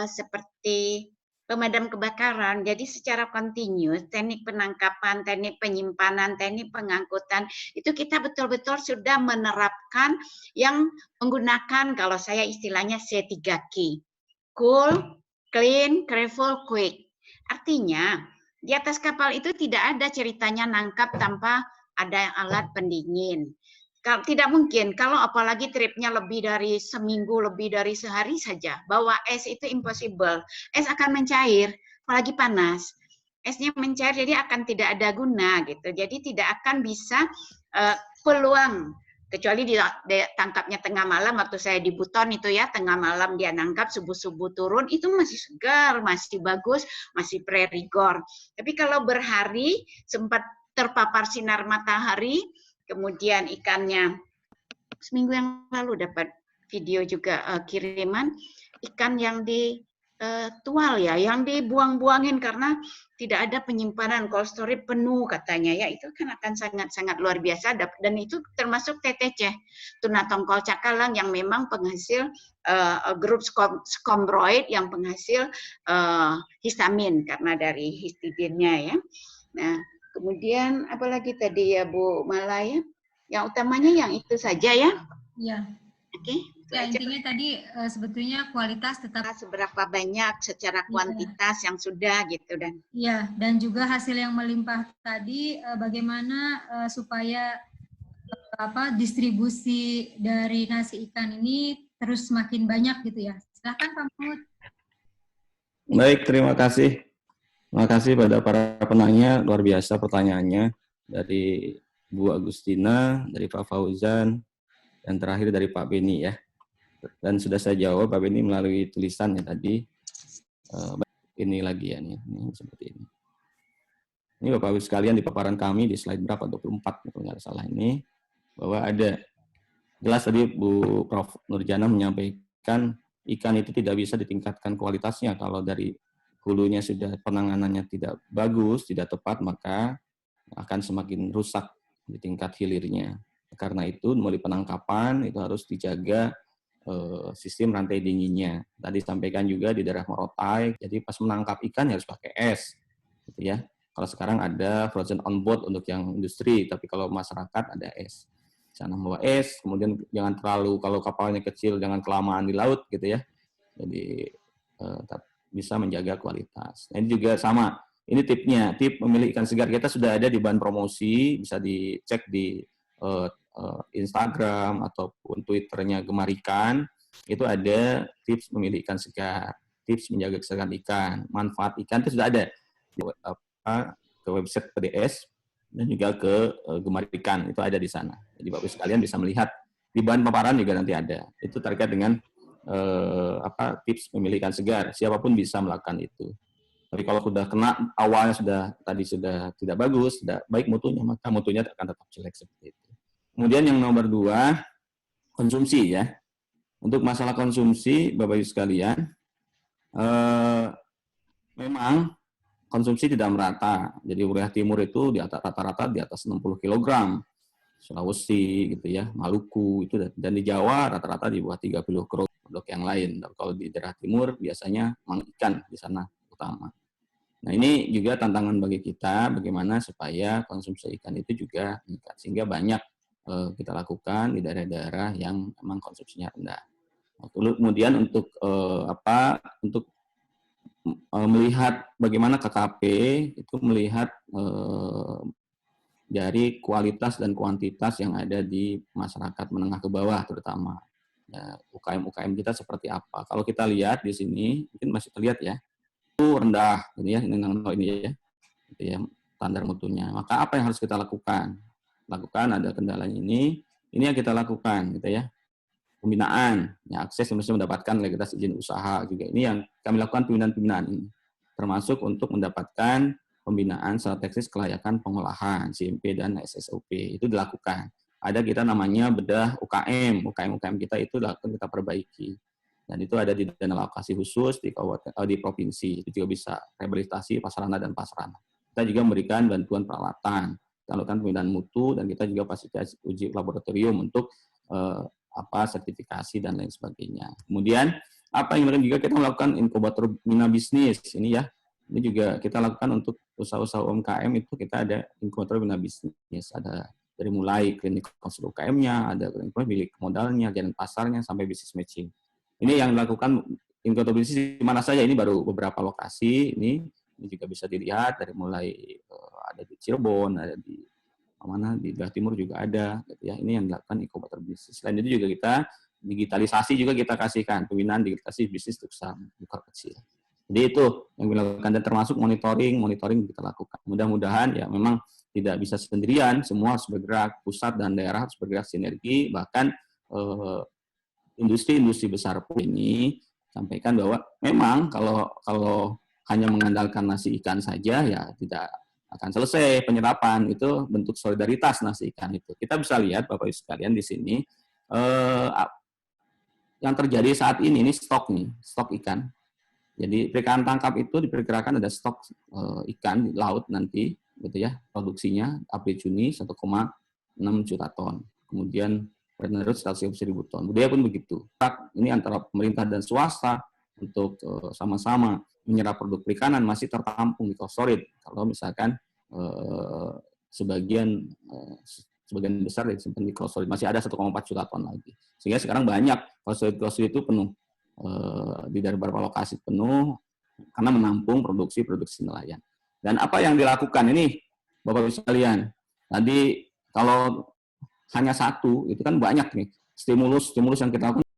seperti pemadam kebakaran. Jadi secara continuous teknik penangkapan, teknik penyimpanan, teknik pengangkutan itu kita betul-betul sudah menerapkan yang menggunakan kalau saya istilahnya C3Q. Cool, clean, careful, quick. Artinya di atas kapal itu tidak ada ceritanya nangkap tanpa ada alat pendingin. Tidak mungkin, kalau apalagi tripnya lebih dari seminggu, lebih dari sehari saja, bawa es itu impossible. Es akan mencair, apalagi panas. Esnya mencair, jadi akan tidak ada guna gitu. Jadi tidak akan bisa peluang. Kecuali ditangkapnya tengah malam, waktu saya di Buton itu ya, tengah malam dia nangkap, subuh-subuh turun, itu masih segar, masih bagus, masih pre-rigor. Tapi kalau berhari, sempat terpapar sinar matahari, kemudian ikannya, seminggu yang lalu dapat video juga kiriman, ikan yang ditual ya, yang dibuang-buangin karena tidak ada penyimpanan, cold storage penuh katanya ya, itu kan akan sangat-sangat luar biasa dan itu termasuk TTC, tuna tongkol cakalang yang memang penghasil grup scombroid yang penghasil histamin karena dari histidinnya ya. Nah, kemudian apalagi tadi ya Bu Malaya, yang utamanya yang itu saja ya. Iya. Oke. Ya, intinya tadi sebetulnya kualitas tetap seberapa banyak secara kuantitas yang sudah gitu dan. Iya, dan juga hasil yang melimpah tadi bagaimana supaya distribusi dari nasi ikan ini terus semakin banyak gitu ya. Silakan Pak Mahmud. Baik, terima kasih. Terima kasih pada para penanya, luar biasa pertanyaannya dari Bu Agustina, dari Pak Fauzan, dan terakhir dari Pak Beni ya. Dan sudah saya jawab Pak Beni melalui tulisannya tadi. Ini lagi ya, ini seperti ini. Ini Bapak Ibu sekalian di paparan kami di slide berapa, 24 kalau nggak salah ini, bahwa ada jelas tadi Bu Prof. Nurjana menyampaikan ikan itu tidak bisa ditingkatkan kualitasnya kalau dari hulunya sudah penanganannya tidak bagus, tidak tepat, maka akan semakin rusak di tingkat hilirnya. Karena itu mulai penangkapan itu harus dijaga sistem rantai dinginnya. Tadi sampaikan juga di daerah Morotai, jadi pas menangkap ikan harus pakai es, gitu ya. Kalau sekarang ada frozen on board untuk yang industri, tapi kalau masyarakat ada es. Jangan bawa es, kemudian jangan terlalu, kalau kapalnya kecil jangan kelamaan di laut, gitu ya. Jadi bisa menjaga kualitas. Nah, ini juga sama. Ini tipnya, tip memilih ikan segar kita sudah ada di bahan promosi, bisa dicek di Instagram ataupun Twitternya Gemar Ikan, itu ada tips memilih ikan segar, tips menjaga kesegaran ikan, manfaat ikan itu sudah ada ke website PDS dan juga ke Gemar Ikan, itu ada di sana. Jadi Bapak sekalian bisa melihat di bahan paparan juga nanti ada. Itu terkait dengan tips memilih ikan segar, siapapun bisa melakukan itu. Tapi kalau sudah kena awalnya sudah tidak bagus, tidak baik mutunya, maka mutunya akan tetap jelek seperti itu. Kemudian yang nomor 2, konsumsi ya. Untuk masalah konsumsi, Bapak Ibu sekalian, memang konsumsi tidak merata. Jadi wilayah timur itu di atas rata-rata di atas 60 kg. Sulawesi gitu ya, Maluku itu, dan di Jawa rata-rata di bawah 30 kg untuk yang lain. Dan kalau di daerah timur biasanya memang ikan di sana utama. Nah, ini juga tantangan bagi kita bagaimana supaya konsumsi ikan itu juga meningkat sehingga banyak kita lakukan di daerah-daerah yang memang konsumsinya rendah. Kemudian untuk melihat bagaimana KKP itu melihat dari kualitas dan kuantitas yang ada di masyarakat menengah ke bawah terutama. Ya, UKM kita seperti apa? Kalau kita lihat di sini mungkin masih terlihat ya, itu rendah, gitu ya, ini ya, gitu ya, standar mutunya. Maka apa yang harus kita lakukan? Ada kendalanya ini yang kita lakukan, gitu ya. Pembinaan, ya, akses untuk mendapatkan legalitas izin usaha juga. Ini yang kami lakukan pembinaan ini, termasuk untuk mendapatkan pembinaan secara teknis kelayakan pengolahan CMP dan SSOP itu dilakukan. ada kita namanya bedah UKM kita itu akan kita perbaiki. Dan itu ada di dana alokasi khusus di provinsi. Itu juga bisa rehabilitasi prasarana dan prasarana. Kita juga memberikan bantuan peralatan, kita lakukan pembinaan mutu, dan kita juga fasilitasi uji laboratorium untuk sertifikasi dan lain sebagainya. Kemudian apa yang juga kita melakukan inkubator bina bisnis ini ya. Ini juga kita lakukan untuk usaha-usaha UMKM itu kita ada inkubator bina bisnis, ada dari mulai klinik konsul UKM-nya, ada klinik milik modalnya, jalan pasarnya sampai bisnis matching. Ini yang dilakukan inkubator bisnis di mana saja, ini baru beberapa lokasi, ini juga bisa dilihat dari mulai ada di Cirebon, ada di mana di Jawa Timur juga ada, gitu ya. Ini yang dilakukan inkubator bisnis. Selain itu juga kita digitalisasi juga kita kasihkan pembinaan digitalisasi bisnis untuk usaha mikro kecil. Jadi itu yang dilakukan dan termasuk monitoring kita lakukan. Mudah-mudahan ya memang tidak bisa sendirian, semua harus bergerak, pusat dan daerah harus bergerak sinergi, bahkan industri-industri besar pun ini sampaikan bahwa memang kalau hanya mengandalkan nasi ikan saja ya tidak akan selesai penyerapan, itu bentuk solidaritas nasi ikan itu. Kita bisa lihat Bapak Ibu sekalian di sini yang terjadi saat ini stok ikan. Jadi perikanan tangkap itu diperkirakan ada stok ikan di laut nanti gitu ya, produksinya April Juni 1,6 juta ton. Kemudian penerus 150.000 ton. Budaya pun begitu. Ini antara pemerintah dan swasta untuk sama-sama menyerap produk perikanan masih tertampung di klostorid. Kalau misalkan sebagian besar disimpan di klostorid, masih ada 1,4 juta ton lagi. Sehingga sekarang banyak klostorid itu penuh, di dari beberapa lokasi penuh karena menampung produksi nelayan. Dan apa yang dilakukan ini, Bapak-Ibu sekalian, tadi kalau hanya satu, itu kan banyak nih stimulus yang kita lakukan